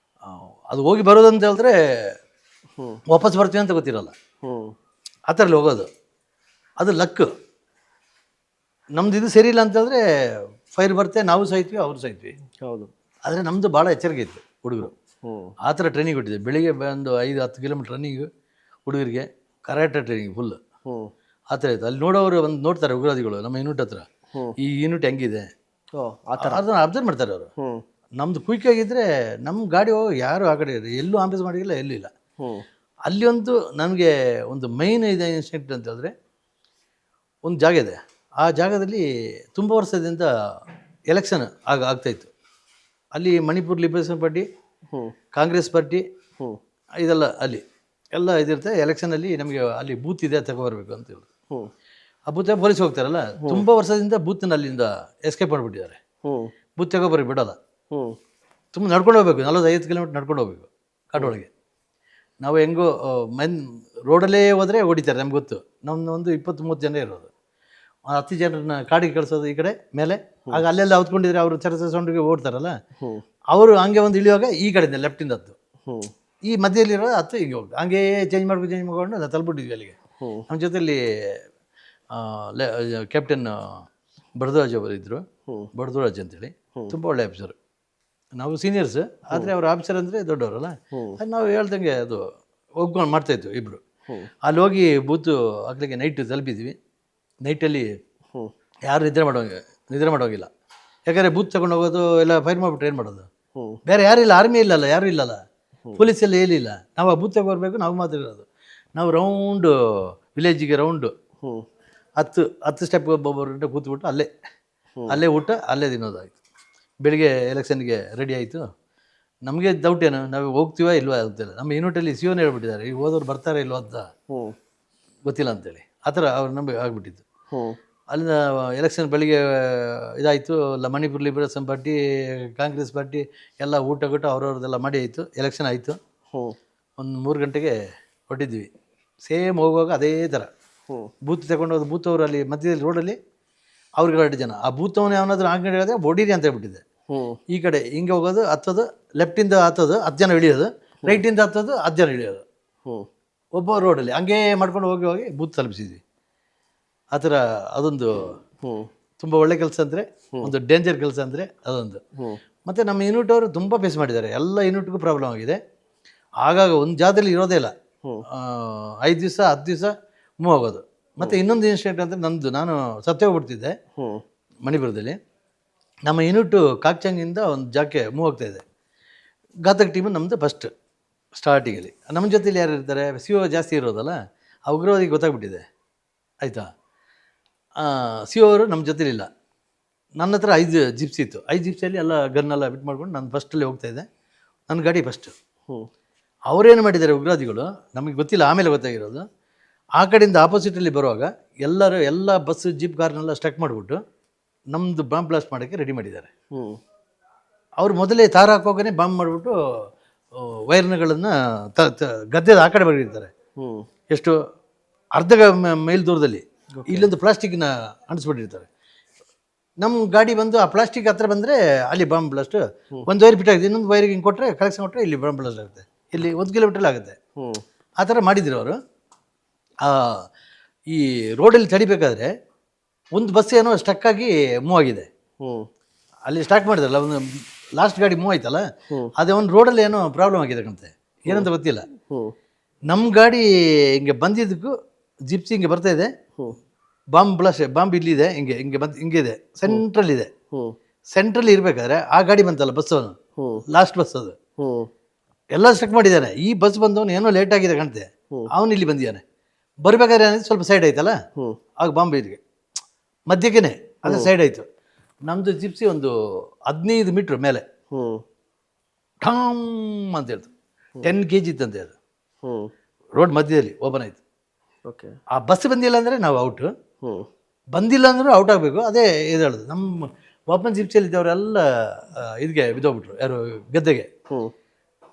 ಅದು ಹೋಗಿ ಬರೋದಂತ ಹೇಳಿದ್ರೆ ವಾಪಸ್ ಬರ್ತೀವಿ ಅಂತ ಗೊತ್ತಿರಲ್ಲ. ಆ ಥರಲ್ಲಿ ಹೋಗೋದು ಅದು ಲಕ್. ನಮ್ದು ಇದು ಸರಿ ಇಲ್ಲ ಅಂತ ಹೇಳಿದ್ರೆ ಫೈರ್ ಬರುತ್ತೆ, ನಾವು ಸಾಯ್ತೀವಿ, ಅವರು ಸಾಯ್ತೀವಿ. ಹೌದು. ಆದರೆ ನಮ್ಮದು ಭಾಳ ಎಚ್ಚರಿಕೆ ಇತ್ತು ಹುಡುಗರು. ಆ ಥರ ಟ್ರೈನಿಂಗ್ ಕೊಟ್ಟಿದ್ದೆ. ಬೆಳಿಗ್ಗೆ ಒಂದು 5-10 ಕಿಲೋಮೀಟ್ರ್ ರನ್ನಿಂಗು ಹುಡುಗರಿಗೆ, ಕರಾಟೆ ಟ್ರೈನಿಂಗ್ ಫುಲ್ ಆ ಥರ ಇತ್ತು. ಅಲ್ಲಿ ನೋಡೋರು ಒಂದು ನೋಡ್ತಾರೆ ಉಗ್ರವಾದಿಗಳು ನಮ್ಮ ಯೂನಿಟ್ ಹತ್ರ, ಈ ಯೂನಿಟ್ ಹೆಂಗಿದೆ ಅದನ್ನು ಅಬ್ಸರ್ವ್ ಮಾಡ್ತಾರೆ ಅವರು. ನಮ್ಮದು ಕ್ವಿಕ್ ಆಗಿದ್ದರೆ ನಮ್ಮ ಗಾಡಿ ಹೋಗಿ ಯಾರು ಆ ಕಡೆ ಎಲ್ಲೂ ಆಂಬುಲೆನ್ಸ್ ಮಾಡಿಲ್ಲ, ಎಲ್ಲೂ ಇಲ್ಲ. ಅಲ್ಲಿ ಒಂದು ನನಗೆ ಒಂದು ಮೈನ್ ಇದೆ ಇನ್ಸಿಡೆಂಟ್ ಅಂತ ಹೇಳಿದ್ರೆ, ಒಂದು ಜಾಗ ಇದೆ. ಆ ಜಾಗದಲ್ಲಿ ತುಂಬ ವರ್ಷದಿಂದ ಎಲೆಕ್ಷನ್ ಆಗ್ತಾಯಿತ್ತು. ಅಲ್ಲಿ Manipur liberation party, Congress party ಇದೆಲ್ಲ ಅಲ್ಲಿ ಎಲ್ಲ ಇದಿರುತ್ತೆ. ಎಲೆಕ್ಷನಲ್ಲಿ ನಮಗೆ ಅಲ್ಲಿ ಬೂತ್ ಇದೆ ತಗೊಬರ್ಬೇಕು ಅಂತ ಹೇಳಿ ಆ ಬೂತ್ ಪೊಲೀಸ್ ಹೋಗ್ತಾರಲ್ಲ, ತುಂಬ ವರ್ಷದಿಂದ ಬೂತ್ನ ಅಲ್ಲಿಂದ ಎಸ್ಕೇಪ್ ಮಾಡಿಬಿಟ್ಟಿದ್ದಾರೆ. ಬೂತ್ ತಗೊಬರ್ಬೇಕು ಬಿಡೋಲ್ಲ. ತುಂಬ ನಡ್ಕೊಂಡು ಹೋಗ್ಬೇಕು, 40-50 ಕಿಲೋಮೀಟ್ರ್ ನಡ್ಕೊಂಡು ಹೋಗ್ಬೇಕು ಕಾಡೊಳಗೆ. ನಾವು ಹೆಂಗೋ ರೋಡಲ್ಲೇ ಹೋದರೆ ಹೊಡಿತಾರೆ, ನಮ್ಗೆ ಗೊತ್ತು. ನಮ್ಮದು ಒಂದು 20-30 ಜನ ಇರೋದು. 10 ಜನರನ್ನ ಕಾಡಿಗೆ ಕಳಿಸೋದು ಈ ಕಡೆ ಮೇಲೆ. ಆಗ ಅಲ್ಲೆಲ್ಲ ಹೊತ್ಕೊಂಡಿದ್ರೆ ಅವರು ಚರಚ ಸೌಂಡಿಗೆ ಓಡ್ತಾರಲ್ಲ, ಅವರು ಹಂಗೆ ಒಂದು ಇಳಿಯುವಾಗ ಈ ಕಡೆಯಿಂದ ಲೆಫ್ಟಿಂದ ಹತ್ತು, ಈ ಮಧ್ಯದಲ್ಲಿರೋ ಹತ್ತು ಹಿಂಗೆ ಹೋಗ್ತು. ಹಂಗೆ ಚೇಂಜ್ ಮಾಡ್ಕೊಂಡು ನಾವು ತಲುಪಿಟ್ಟಿದ್ವಿ ಅಲ್ಲಿಗೆ. ನಮ್ಮ ಜೊತೆಯಲ್ಲಿ ಕ್ಯಾಪ್ಟನ್ ಬಡದರಾಜ್ ಅವರು ಇದ್ದರು, ಬಡದರಾಜ್ ಅಂತೇಳಿ. ತುಂಬ ಒಳ್ಳೆ ಆಫೀಸರು. ನಾವು ಸೀನಿಯರ್ಸ್, ಆದರೆ ಅವ್ರ ಆಫೀಸರ್ ಅಂದರೆ ದೊಡ್ಡವರಲ್ಲ. ಅದು ನಾವು ಹೇಳ್ದಂಗೆ ಅದು ಒಪ್ಕೊಂಡು ಮಾಡ್ತಾಯಿದ್ವು ಇಬ್ಬರು. ಅಲ್ಲಿ ಹೋಗಿ ಬೂತು ಹಾಕ್ಲಿಕ್ಕೆ ನೈಟ್ ತಲುಪಿದ್ವಿ. ನೈಟಲ್ಲಿ ಯಾರು ನಿದ್ರೆ ಮಾಡೋಂಗಿಲ್ಲ. ಯಾಕಂದರೆ ಬೂತ್ ತಗೊಂಡು ಹೋಗೋದು ಎಲ್ಲ ಫೈರ್ ಮಾಡಿಬಿಟ್ರೆ ಏನು ಮಾಡೋದು? ಬೇರೆ ಯಾರು ಇಲ್ಲ, ಆರ್ಮಿ ಇಲ್ಲಲ್ಲ, ಯಾರೂ ಇಲ್ಲಲ್ಲ, ಪೊಲೀಸೆಲ್ಲ ಏನಿಲ್ಲ. ನಾವು ಆ ಬೂತ್ ಬರಬೇಕು, ನಾವು ಮಾತ್ರ ಇರೋದು. ನಾವು ರೌಂಡು ವಿಲೇಜಿಗೆ ರೌಂಡು 10 ಸ್ಟೆಪ್ ಒಬ್ಬೊಬ್ಬರು ಕೂತ್ಬಿಟ್ಟು ಅಲ್ಲೇ ಊಟ, ಅಲ್ಲೇ ತಿನ್ನೋದಾಯಿತು. ಬೆಳಿಗ್ಗೆ ಎಲೆಕ್ಷನ್ಗೆ ರೆಡಿ ಆಯಿತು. ನಮಗೆ ಡೌಟ್ ಏನು, ನಾವು ಹೋಗ್ತೀವ ಇಲ್ವಾ ಅಂತಿಲ್ಲ. ನಮ್ಮ ಯೂನಿಟಲ್ಲಿ CO ಹೇಳ್ಬಿಟ್ಟಿದ್ದಾರೆ, ಈಗ ಹೋದವ್ರು ಬರ್ತಾರೆ ಇಲ್ವ ಅಂತ ಗೊತ್ತಿಲ್ಲ ಅಂತೇಳಿ. ಆ ಥರ ಅವ್ರು ನಮಗೆ ಆಗಿಬಿಟ್ಟಿದ್ದು. ಅಲ್ಲಿಂದ ಎಲೆಕ್ಷನ್ ಬೆಳಿಗ್ಗೆ ಇದಾಯಿತು. Manipur liberation party, Congress party ಎಲ್ಲ ಊಟ ಅವ್ರವ್ರದ್ದೆಲ್ಲ ಮಾಡಿ ಆಯಿತು. ಎಲೆಕ್ಷನ್ ಆಯಿತು. ಒಂದು 3 ಗಂಟೆಗೆ ಹೊಟ್ಟಿದ್ವಿ ಸೇಮ್ ಹೋಗುವಾಗ ಅದೇ ಥರ ಹ್ಞೂ ಬೂತ್ ತಗೊಂಡೋದು ಬೂತ್ ಅವರು ಅಲ್ಲಿ ಮಧ್ಯದಲ್ಲಿ ರೋಡಲ್ಲಿ ಅವ್ರಿಗೆ 2 ಜನ, ಆ ಬೂತವನು ಯಾವನಾದ್ರೂ ಆ ಕಡೆ ಹೇಳಿದ್ರೆ ಹೊಡೀರಿ ಅಂತ ಹೇಳ್ಬಿಟ್ಟಿದೆ. ಹ್ಞೂ ಈ ಕಡೆ ಹಿಂಗೆ ಹೋಗೋದು, ಹತ್ತೋದು, ಲೆಫ್ಟಿಂದ ಹತ್ತೋದು 10 ಜನ ಇಳಿಯೋದು, ರೈಟಿಂದ ಹತ್ತೋದು 10 ಜನ ಇಳಿಯೋದು, ಹ್ಞೂ ಒಬ್ಬ ರೋಡಲ್ಲಿ ಹಂಗೇ ಮಾಡ್ಕೊಂಡು ಹೋಗಿ ಹೋಗಿ ಬೂತ್ ತಲುಪಿಸಿದ್ವಿ. ಆ ಥರ ಅದೊಂದು ಹ್ಞೂ ತುಂಬ ಒಳ್ಳೆ ಕೆಲಸ ಅಂದರೆ, ಒಂದು ಡೇಂಜರ್ ಕೆಲಸ ಅಂದರೆ ಅದೊಂದು. ಹ್ಞೂ ಮತ್ತು ನಮ್ಮ ಯೂನಿಟ್ ಅವರು ತುಂಬ ಫೇಸ್ ಮಾಡಿದ್ದಾರೆ, ಎಲ್ಲ ಯೂನಿಟ್ಗೂ ಪ್ರಾಬ್ಲಮ್ ಆಗಿದೆ. ಆಗಾಗ ಒಂದು ಜಾಗದಲ್ಲಿ ಇರೋದೇ ಇಲ್ಲ, 5 ದಿವಸ 10 ದಿವಸ ಮೂವ್ ಆಗೋದು. ಮತ್ತು ಇನ್ನೊಂದು ಇನ್ಸಿಡೆಂಟ್ ಅಂದರೆ ನಂದು, ನಾನು ಸತ್ತೇ ಹೋಗ್ಬಿಡ್ತಿದ್ದೆ ಹ್ಞೂ ಮಣಿಪುರದಲ್ಲಿ. ನಮ್ಮ ಯೂನಿಟು ಕಾಕ್ಚಂಗಿಂದ ಒಂದು ಜಾಗಕ್ಕೆ ಮೂವ್ ಆಗ್ತಾಯಿದೆ. ಘಾತಕ್ ಟೀಮು ನಮ್ಮದು ಫಸ್ಟ್ ಸ್ಟಾರ್ಟಿಂಗಲ್ಲಿ. ನಮ್ಮ ಜೊತೆಲಿ ಯಾರು ಇರ್ತಾರೆ, CO ಜಾಸ್ತಿ ಇರೋದಲ್ಲ, ಆ ಉಗ್ರವಾದಿಗೆ ಗೊತ್ತಾಗ್ಬಿಟ್ಟಿದೆ ಆಯಿತಾ. CO ಅವರು ನಮ್ಮ ಜೊತೆಲಿಲ್ಲ. ನನ್ನ ಹತ್ರ 5 ಜಿಪ್ಸಿ ಇತ್ತು. 5 ಜಿಪ್ಸಿಯಲ್ಲಿ ಎಲ್ಲ ಗನ್ನೆಲ್ಲ ಬಿಟ್ಟು ಮಾಡ್ಕೊಂಡು ನಾನು ಫಸ್ಟಲ್ಲಿ ಹೋಗ್ತಾಯಿದ್ದೆ, ನನ್ನ ಗಾಡಿ ಫಸ್ಟು. ಹ್ಞೂ ಅವರೇನು ಮಾಡಿದ್ದಾರೆ ಉಗ್ರವಾದಿಗಳು ನಮಗೆ ಗೊತ್ತಿಲ್ಲ, ಆಮೇಲೆ ಗೊತ್ತಾಗಿರೋದು. ಆ ಕಡೆಯಿಂದ ಆಪೋಸಿಟಲ್ಲಿ ಬರುವಾಗ ಎಲ್ಲ ಬಸ್ ಜೀಪ್ ಕಾರ್ನೆಲ್ಲ ಸ್ಟಕ್ ಮಾಡಿಬಿಟ್ಟು ನಮ್ಮದು ಬಾಂಬ್ ಬ್ಲಾಸ್ಟ್ ಮಾಡೋಕ್ಕೆ ರೆಡಿ ಮಾಡಿದ್ದಾರೆ. ಹ್ಞೂ ಅವ್ರು ಮೊದಲೇ ತಾರ ಹಾಕೋಗೇ ಬಾಂಬ್ ಮಾಡಿಬಿಟ್ಟು ವೈರ್ಗಳನ್ನು ಗದ್ದೆದ ಆ ಕಡೆ ಬರೆದಿರ್ತಾರೆ. ಹ್ಞೂ ಎಷ್ಟು ಅರ್ಧ ಮೈಲ್ ದೂರದಲ್ಲಿ ಇಲ್ಲೊಂದು ಪ್ಲಾಸ್ಟಿಕ್ನ ಅಂಟಿಸ್ಬಿಟ್ಟಿರ್ತಾರೆ. ನಮ್ಮ ಗಾಡಿ ಬಂದು ಆ ಪ್ಲಾಸ್ಟಿಕ್ ಹತ್ರ ಬಂದರೆ ಅಲ್ಲಿ ಬಾಂಬ್ ಬ್ಲಾಸ್ಟ್. ಒಂದು ವೈರ್ ಬಿಟ್ಟು ಆಗುತ್ತೆ, ಇನ್ನೊಂದು ವೈರಿಗೆ ಹಿಂಗೆ ಕೊಟ್ಟರೆ ಕಲೆಕ್ಷನ್ ಕೊಟ್ಟರೆ ಇಲ್ಲಿ ಬಾಂಬ್ ಬ್ಲಾಸ್ಟ್ ಆಗುತ್ತೆ, ಇಲ್ಲಿ 1 ಕಿಲೋಮೀಟ್ರಲ್ಲಿ ಆಗುತ್ತೆ. ಹ್ಞೂ ಆ ಥರ ಮಾಡಿದ್ರು ಅವರು. ಈ ರೋಡಲ್ಲಿ ತಡಿಬೇಕಾದ್ರೆ ಒಂದು ಬಸ್ ಏನೋ ಸ್ಟಕ್ ಆಗಿ ಮೂವ್ ಆಗಿದೆ. ಹ್ಞೂ ಅಲ್ಲಿ ಸ್ಟಾರ್ಟ್ ಮಾಡಿದ್ರಲ್ಲ, ಒಂದು ಲಾಸ್ಟ್ ಗಾಡಿ ಮೂವ್ ಆಯ್ತಲ್ಲ, ಅದೇ ಒಂದು ರೋಡಲ್ಲಿ ಏನೋ ಪ್ರಾಬ್ಲಮ್ ಆಗಿದೆ ಕಂತೆ, ಏನಂತ ಗೊತ್ತಿಲ್ಲ. ಹ್ಞೂ ನಮ್ಮ ಗಾಡಿ ಹಿಂಗೆ ಬಂದಿದ್ದಕ್ಕೂ ಜಿಪ್ಸಿ ಹಿಂಗೆ ಬರ್ತಾಯಿದೆ, ಹ್ಞೂ ಬಾಂಬ್ ಇಲ್ಲಿದೆ, ಹಿಂಗಿದೆ ಸೆಂಟ್ರಲ್ಲಿದೆ. ಹ್ಞೂ ಸೆಂಟ್ರಲ್ಲಿ ಇರಬೇಕಾದ್ರೆ ಆ ಗಾಡಿ ಬಂತಲ್ಲ ಬಸ್, ಅವನು ಹ್ಞೂ ಲಾಸ್ಟ್ ಬಸ್ ಅದು, ಹ್ಞೂ ಎಲ್ಲ ಸ್ಟಕ್ ಮಾಡಿದ್ದಾನೆ. ಈ ಬಸ್ ಬಂದವನು ಏನೋ ಲೇಟ್ ಆಗಿದೆ ಕಾಣ್ತೆ, ಅವನು ಇಲ್ಲಿ ಬಂದಿದ್ದಾನೆ. ಬರಬೇಕಾದ್ರೆ ಸ್ವಲ್ಪ ಸೈಡ್ ಆಯ್ತಲ್ಲ, ಆಗ ಬಾಂಬ್ ಇದಕ್ಕೆ ಮಧ್ಯಕ್ಕೇನೆ ಅದೇ ಸೈಡ್ ಆಯಿತು. ನಮ್ಮದು ಜಿಪ್ಸಿ ಒಂದು 15 ಮೀಟ್ರ್ ಮೇಲೆ ಹ್ಞೂ ಠಾಮ್ ಅಂತ ಹೇಳ್ತು. 10 kg ಇತ್ತಂತೆ ಅದು. ಹ್ಞೂ ರೋಡ್ ಮಧ್ಯದಲ್ಲಿ ಓಪನ್ ಆಯಿತು. ಓಕೆ ಆ ಬಸ್ ಬಂದಿಲ್ಲ ಅಂದರೆ ನಾವು ಔಟು, ಹ್ಞೂ ಬಂದಿಲ್ಲ ಅಂದರೂ ಔಟ್ ಆಗಬೇಕು. ಅದೇ ಇದು ಹೇಳೋದು. ನಮ್ಮ ಓಪನ್ ಜಿಪ್ಸಿಯಲ್ಲಿ ಇದ್ದವರೆಲ್ಲ ಇದಕ್ಕೆ ಬಿದ್ದೋಗ್ಬಿಟ್ರು, ಯಾರು ಗದ್ದೆಗೆ. ಹ್ಞೂ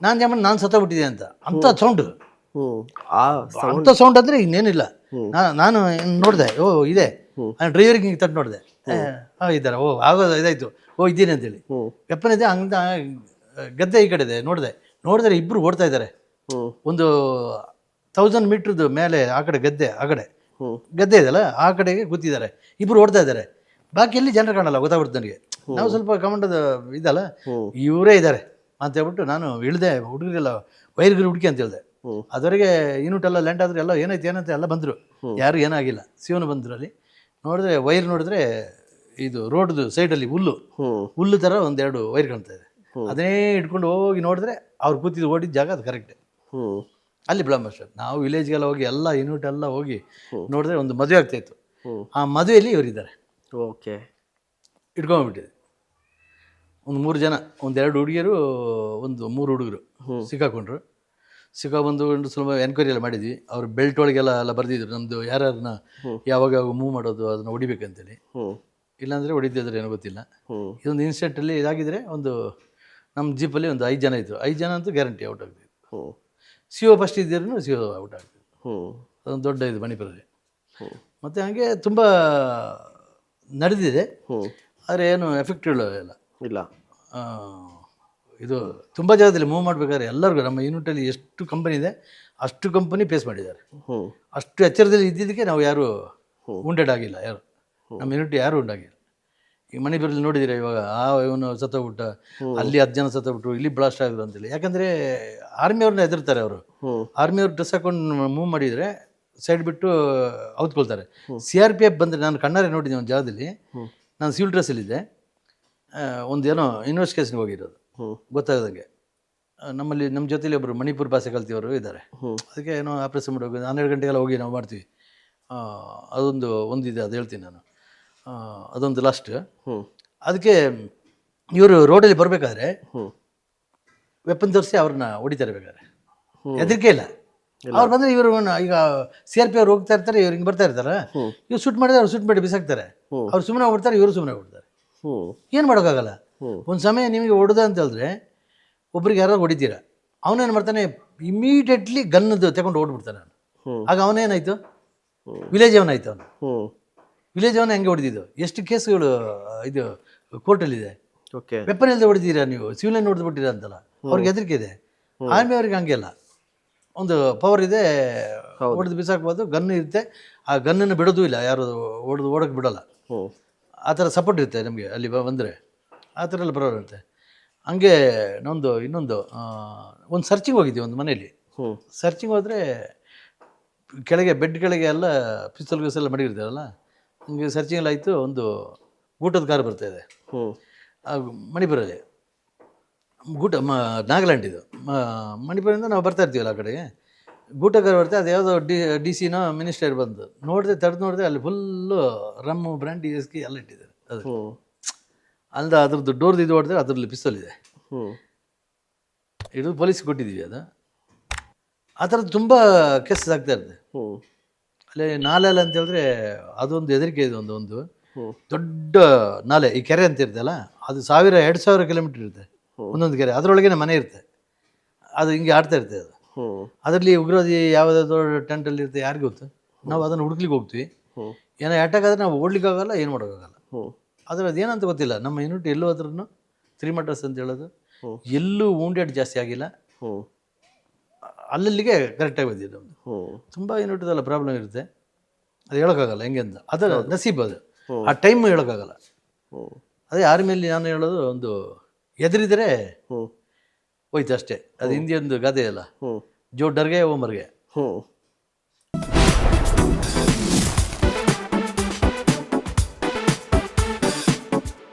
ನಾನು ಸತ್ತೋಗ್ಬಿಟ್ಟಿದ್ದೆ ಅಂತ. ಅಂಥ ಸೌಂಡು, ಹ್ಞೂ ಅಂಥ ಸೌಂಡ್ ಅಂದರೆ ಇನ್ನೇನಿಲ್ಲ. ನಾನು ನೋಡಿದೆ, ಓ ಇದೆ, ಡ್ರೈವರಿಗೆ ಹಿಂಗೆ ತಟ್ಟು ನೋಡಿದೆ, ಇದ್ದಾರೆ, ಓ ಆಗೋದು ಇದಾಯಿತು, ಓ ಇದ್ದೀನಿ ಅಂತೇಳಿ. ವೆಪನ್ ಇದೆ ಹಂಗೆ. ಗದ್ದೆ ಈ ಕಡೆ ಇದೆ, ನೋಡಿದ್ರೆ ಇಬ್ಬರು ಓಡ್ತಾ ಇದ್ದಾರೆ. ಒಂದು 1000 ಮೀಟ್ರದ್ದು ಮೇಲೆ ಆ ಕಡೆ ಗದ್ದೆ, ಆ ಕಡೆ ಗದ್ದೆ ಇದೆಯಲ್ಲ ಆ ಕಡೆಗೆ ಕೂತಿದ್ದಾರೆ, ಇಬ್ಬರು ಓಡ್ತಾ ಇದ್ದಾರೆ. ಬಾಕಿ ಎಲ್ಲಿ ಜನರು ಕಾಣಲ್ಲ, ಗೊತ್ತಾಗ್ಬಿಡ್ತು ನನಗೆ. ನಾವು ಸ್ವಲ್ಪ ಕಮಾಂಡದ ಇದಲ್ಲ, ಇವರೇ ಇದ್ದಾರೆ ಅಂತ ಹೇಳ್ಬಿಟ್ಟು ನಾನು ಇಳಿದೆ. ಹುಡುಗರೆಲ್ಲ ವೈರ್ಗಿರು ಹುಡುಕಿ ಅಂತ ಹೇಳಿದೆ. ಅದವರೆಗೆ ಯೂನಿಟ್ ಎಲ್ಲ ಲ್ಯಾಂಡ್ ಆದ್ರೆ ಎಲ್ಲ ಏನಂತ ಎಲ್ಲ ಬಂದರು, ಯಾರು ಏನಾಗಿಲ್ಲ. ಸಿವನು ಬಂದರು. ಅಲ್ಲಿ ನೋಡಿದ್ರೆ ವೈರ್ ನೋಡಿದ್ರೆ ಇದು ರೋಡ್ದು ಸೈಡಲ್ಲಿ ಹುಲ್ಲು ಥರ 1-2 ವೈರ್ ಕಾಣ್ತಾ ಇದೆ. ಅದನ್ನೇ ಇಟ್ಕೊಂಡು ಹೋಗಿ ನೋಡಿದ್ರೆ ಅವ್ರು ಕೂತಿದ್ದು ಓಡಿದ ಜಾಗ ಅದು ಕರೆಕ್ಟ್. ಅಲ್ಲಿ ಬ್ಲಾಮ್ ಅಷ್ಟೇ. ನಾವು ವಿಲೇಜ್ಗೆಲ್ಲ ಹೋಗಿ ಎಲ್ಲ ಯೂನಿಟ್ ಎಲ್ಲ ಹೋಗಿ ನೋಡಿದ್ರೆ ಒಂದು ಮದುವೆ ಆಗ್ತಾಯಿತ್ತು. ಆ ಮದುವೆಯಲ್ಲಿ ಇವರಿದ್ದಾರೆ. ಓಕೆ, ಇಟ್ಕೊಂಡ್ಬಿಟ್ಟಿದೆ. ಒಂದು 3 ಜನ, 1-2 ಹುಡುಗಿಯರು, 3 ಹುಡುಗರು ಸಿಕ್ಕಾಕೊಂಡ್ರು. ಸಿಕ್ಕಾಬಂದು ಸ್ವಲ್ಪ ಎನ್ಕ್ವೈರಿ ಎಲ್ಲ ಮಾಡಿದ್ವಿ. ಅವ್ರು ಬೆಲ್ಟ್ ಒಳಗೆಲ್ಲ ಬರೆದಿದ್ರು, ನಮ್ಮದು ಯಾರನ್ನ ಯಾವಾಗ ಮೂವ್ ಮಾಡೋದು ಅದನ್ನು ಹೊಡಿಬೇಕಂತೇಳಿ. ಇಲ್ಲಾಂದರೆ ಹೊಡಿತಿದ್ರೆ ಏನೋ ಗೊತ್ತಿಲ್ಲ. ಇದೊಂದು ಇನ್ಸಿಡೆಂಟಲ್ಲಿ ಇದಾಗಿದ್ದರೆ ಒಂದು ನಮ್ಮ ಜೀಪಲ್ಲಿ ಒಂದು 5 ಜನ ಇದ್ದರು. 5 ಜನ ಅಂತೂ ಗ್ಯಾರಂಟಿ ಔಟ್ ಆಗ್ತಿತ್ತು. CO ಫಸ್ಟ್ ಇದ್ದಿರೂ CO ಔಟ್ ಆಗ್ತಿತ್ತು. ಅದೊಂದು ದೊಡ್ಡ ಇದು ಮಣಿಪುರಲ್ಲಿ. ಮತ್ತು ಹಾಗೆ ತುಂಬ ನಡೆದಿದೆ, ಆದರೆ ಏನು ಎಫೆಕ್ಟ್ ಇಲ್ಲ. ಇದು ತುಂಬ ಜಾಗದಲ್ಲಿ ಮೂವ್ ಮಾಡಬೇಕಾದ್ರೆ ಎಲ್ಲರಿಗೂ ನಮ್ಮ ಯೂನಿಟಲ್ಲಿ ಎಷ್ಟು ಕಂಪನಿ ಇದೆ ಅಷ್ಟು ಕಂಪನಿ ಫೇಸ್ ಮಾಡಿದ್ದಾರೆ. ಅಷ್ಟು ಎಚ್ಚರದಲ್ಲಿ ಇದ್ದಿದ್ದಕ್ಕೆ ನಾವು ಯಾರೂ ವುಂಡೆಡ್ ಆಗಿಲ್ಲ, ಯಾರು ನಮ್ಮ ಯೂನಿಟ್ ಯಾರೂ ಉಂಟಾಗಿಲ್ಲ. ಈ ಮಣಿಪುರಲ್ಲಿ ನೋಡಿದ್ದೀರಾ ಇವಾಗ, ಇವನು ಸತ್ತೋಗ್ಬಿಟ್ಟ, ಅಲ್ಲಿ 10 ಜನ ಸತ್ತೋಗ್ಬಿಟ್ರು, ಇಲ್ಲಿ ಬ್ಲಾಸ್ಟ್ ಆಗಿದ್ರು ಅಂತೇಳಿ. ಯಾಕಂದರೆ ಆರ್ಮಿಯವ್ರನ್ನ ಹೆದರ್ತಾರೆ ಅವರು. ಆರ್ಮಿಯವ್ರು ಡ್ರೆಸ್ ಹಾಕೊಂಡು ಮೂವ್ ಮಾಡಿದರೆ ಸೈಡ್ ಬಿಟ್ಟು ಔತ್ಕೊಳ್ತಾರೆ. CRPF ಬಂದರೆ, ನಾನು ಕಣ್ಣಾರೆ ನೋಡಿದ್ದೆ ಒಂದು ಜಾಗದಲ್ಲಿ. ನಾನು ಸಿವಿಲ್ ಡ್ರೆಸ್ಸಲ್ಲಿದ್ದೆ, ಒಂದು ಏನೋ ಇನ್ವೆಸ್ಟಿಗೇಷನ್ಗೆ ಹೋಗಿರೋದು ಗೊತ್ತಾಗದಂಗೆ. ನಮ್ಮ ಜೊತೆಲಿ ಒಬ್ಬರು ಮಣಿಪುರ ಭಾಷೆ ಕಲ್ತಿಯವರು ಇದ್ದಾರೆ. ಅದಕ್ಕೆ ಏನೋ ಆಪ್ರೇಷನ್ ಮಾಡಿ 12 ಗಂಟೆಗೆಲ್ಲ ಹೋಗಿ ನಾವು ಮಾಡ್ತೀವಿ. ಒಂದಿದೆ, ಅದು ಹೇಳ್ತೀನಿ ನಾನು. ಅದೊಂದು ಲಾಸ್ಟ್. ಅದಕ್ಕೆ ಇವರು ರೋಡಲ್ಲಿ ಬರಬೇಕಾದ್ರೆ ವೆಪನ್ ತೋರಿಸಿ ಅವ್ರನ್ನ ಹೊಡಿತಾರೆ. ಬೇಕಾದ್ರೆ ಹೆದರಿಕೆ ಇಲ್ಲ. ಅವ್ರು ಬಂದರೆ ಇವರು ಈಗ CRP ಅವ್ರು ಹೋಗ್ತಾ ಇರ್ತಾರೆ, ಇವ್ರು ಹಿಂಗೆ ಬರ್ತಾ ಇರ್ತಾರೆ. ಇವ್ರು ಶೂಟ್ ಮಾಡಿದ್ರೆ ಅವ್ರು ಶೂಟ್ ಮಾಡಿ ಬಿಸಾಕ್ತಾರೆ. ಅವ್ರು ಸುಮ್ಮನೆ ಹೋಗ್ಬಿಡ್ತಾರೆ, ಇವರು ಸುಮ್ಮನೆ ಹೋಗ್ಬಿಡ್ತಾರೆ. ಏನು ಮಾಡೋಕ್ಕಾಗಲ್ಲ. ಒಂದು ಸಮಯ ನಿಮಗೆ ಹೊಡೆದ ಅಂತ ಹೇಳಿದ್ರೆ ಒಬ್ರಿಗೆ ಯಾರು ಹೊಡಿತೀರ, ಅವನೇನು ಮಾಡ್ತಾನೆ, ಇಮಿಡಿಯೇಟ್ಲಿ ಗನ್ನದು ತಗೊಂಡು ಓಡ್ಬಿಡ್ತಾನೆ. ಆಗ ಅವನೇನಾಯ್ತು, ವಿಲೇಜ್ ಅವನಾಯ್ತು. ಅವನು ಹ್ಞೂ ವಿಲೇಜ್ ಅವನ ಹೆಂಗೆ ಹೊಡೆದಿದ್ದು, ಎಷ್ಟು ಕೇಸುಗಳು ಇದು ಕೋರ್ಟಲ್ಲಿದೆ. ಓಕೆ ವೆಪನ್ ಇಲ್ಲದೆ ಹೊಡೆದಿರಾ ನೀವು, ಸಿವಿಲ್ ಲೈನ್ ಹೊಡೆದು ಬಿಟ್ಟಿರಾ ಅಂತಲ್ಲ, ಅವ್ರಿಗೆ ಹೆದರಿಕೆ ಇದೆ. ಆರ್ಮಿ ಅವ್ರಿಗೆ ಹಂಗೆಲ್ಲ ಒಂದು ಪವರ್ ಇದೆ, ಹೊಡೆದು ಬಿಸಾಕ್ಬೋದು, ಗನ್ ಇರುತ್ತೆ, ಆ ಗನ್ನನ್ನು ಬಿಡೋದು ಇಲ್ಲ, ಯಾರು ಓಡೋಕ್ಕೆ ಬಿಡೋಲ್ಲ. ಹ್ಞೂ ಆ ಥರ ಸಪೋರ್ಟ್ ಇರುತ್ತೆ ನಮಗೆ ಅಲ್ಲಿ ಬಂದರೆ, ಆ ಥರ ಎಲ್ಲ ಬರೋರುತ್ತೆ. ಹಂಗೆ ಇನ್ನೊಂದು ಒಂದು ಸರ್ಚಿಂಗ್ ಹೋಗಿದ್ವಿ ಒಂದು ಮನೇಲಿ. ಸರ್ಚಿಂಗ್ ಹೋದರೆ ಕೆಳಗೆ ಬೆಡ್ ಕೆಳಗೆ ಎಲ್ಲ ಪಿಸ್ತೂಲ್ ಗಿಸ್ತೂಲ್ ಎಲ್ಲ ಮಡಗಿರ್ತಾರಲ್ಲ, ಹಂಗೆ ಸರ್ಚಿಂಗ್ ಎಲ್ಲ ಆಯಿತು. ಒಂದು ಗೂಟದ ಕಾರು ಬರ್ತಾಯಿದೆ ಮಣಿಪುರಲ್ಲಿ, ನಾಗಾಲ್ಯಾಂಡ್ ಇದು. ಮಣಿಪುರದಿಂದ ನಾವು ಬರ್ತಾ ಇರ್ತೀವಲ್ಲ ಆ ಕಡೆಗೆ, ಗೂಟ ಕಾರು ಬರ್ತದೆ. ಅದು ಯಾವುದೋ ಡಿ ಸಿನೋ ಮಿನಿಸ್ಟರ್ ಬಂದು ನೋಡಿದೆ, ತಡೆದು ನೋಡಿದೆ, ಅಲ್ಲಿ ಫುಲ್ಲು ರಮ್ಮು, ಬ್ರ್ಯಾಂಡಿ, ಎಸ್ಕಿ ಎಲ್ಲ ಇಟ್ಟಿದ್ದಾರೆ. ಅದು ಅಲ್ದ ಅದ್ರದ್ದು ಡೋರ್ದು ಇದು ಹೊಡೆದ್ರೆ ಅದರಲ್ಲಿ ಪಿಸ್ತೂಲ್ ಇದೆ. ಇದು ಪೊಲೀಸ್ಗೆ ಕೊಟ್ಟಿದ್ದೀವಿ. ಅದು ಆ ಥರದ್ದು ತುಂಬ ಕೇಸಸ್ ಆಗ್ತಾ ಇರ್ತದೆ. ಅಲ್ಲಿ ನಾಲೆಲ್ಲ ಅಂತ ಹೇಳಿದ್ರೆ ಅದೊಂದು ಹೆದರಿಕೆ ಇದೆ. ಒಂದು ದೊಡ್ಡ ನಾಲೆ, ಈ ಕೆರೆ ಅಂತ ಇರ್ತಲ್ಲ, ಅದು 2,000 ಕಿಲೋಮೀಟರ್ ಇರುತ್ತೆ ಒಂದೊಂದು ಕೆರೆ. ಅದರೊಳಗೇನೆ ಮನೆ ಇರುತ್ತೆ, ಅದು ಹಿಂಗೆ ಆಡ್ತಾ ಇರ್ತದೆ. ಅದು ಅದರಲ್ಲಿ ಉಗ್ರವಾದಿ ಯಾವುದಾದ್ರು ಟೆಂಟಲ್ಲಿ ಇರುತ್ತೆ, ಯಾರಿಗೂ ಗೊತ್ತು. ನಾವು ಅದನ್ನು ಹುಡುಕ್ಲಿಕ್ಕೆ ಹೋಗ್ತೀವಿ. ಏನೋ ಅಟ್ಯಾಕ್ ಆದರೆ ನಾವು ಓಡ್ಲಿಕ್ಕಾಗಲ್ಲ, ಏನು ಮಾಡೋಕ್ಕಾಗಲ್ಲ. ಆದರೆ ಅದೇನಂತ ಗೊತ್ತಿಲ್ಲ, ನಮ್ಮ ಯೂನಿಟ್ ಎಲ್ಲೂ ಆದ್ರೂ 3 ಮರ್ಡರ್ಸ್ ಅಂತ ಹೇಳೋದು, ಎಲ್ಲೂ ವೂಂಡೆಡ್ ಜಾಸ್ತಿ ಆಗಿಲ್ಲ, ಅಲ್ಲಲ್ಲಿಗೆ ಕರೆಕ್ಟಾಗಿ ಬಂದಿದೆ. ನಮ್ಮದು ತುಂಬ ಯೂನಿಟ್ದೆಲ್ಲ ಪ್ರಾಬ್ಲಮ್ ಇರುತ್ತೆ, ಅದು ಹೇಳೋಕ್ಕಾಗಲ್ಲ ಹೆಂಗೆ ಅಂತ. ಅದರ ನಸೀಬ್ ಅದು, ಆ ಟೈಮ್ ಹೇಳೋಕ್ಕಾಗಲ್ಲ. ಅದೇ ಆರ್ಮಿಯಲ್ಲಿ ನಾನು ಹೇಳೋದು, ಒಂದು ಎದುರಿದರೆ ಹೋಯ್ತು ಅಷ್ಟೇ. ಅದು ಹಿಂದಿ ಒಂದು ಗಾದೆ ಅಲ್ಲ, ಜೋ ಡರ್ಗೆ ಓ ಮರ್ಗೆ.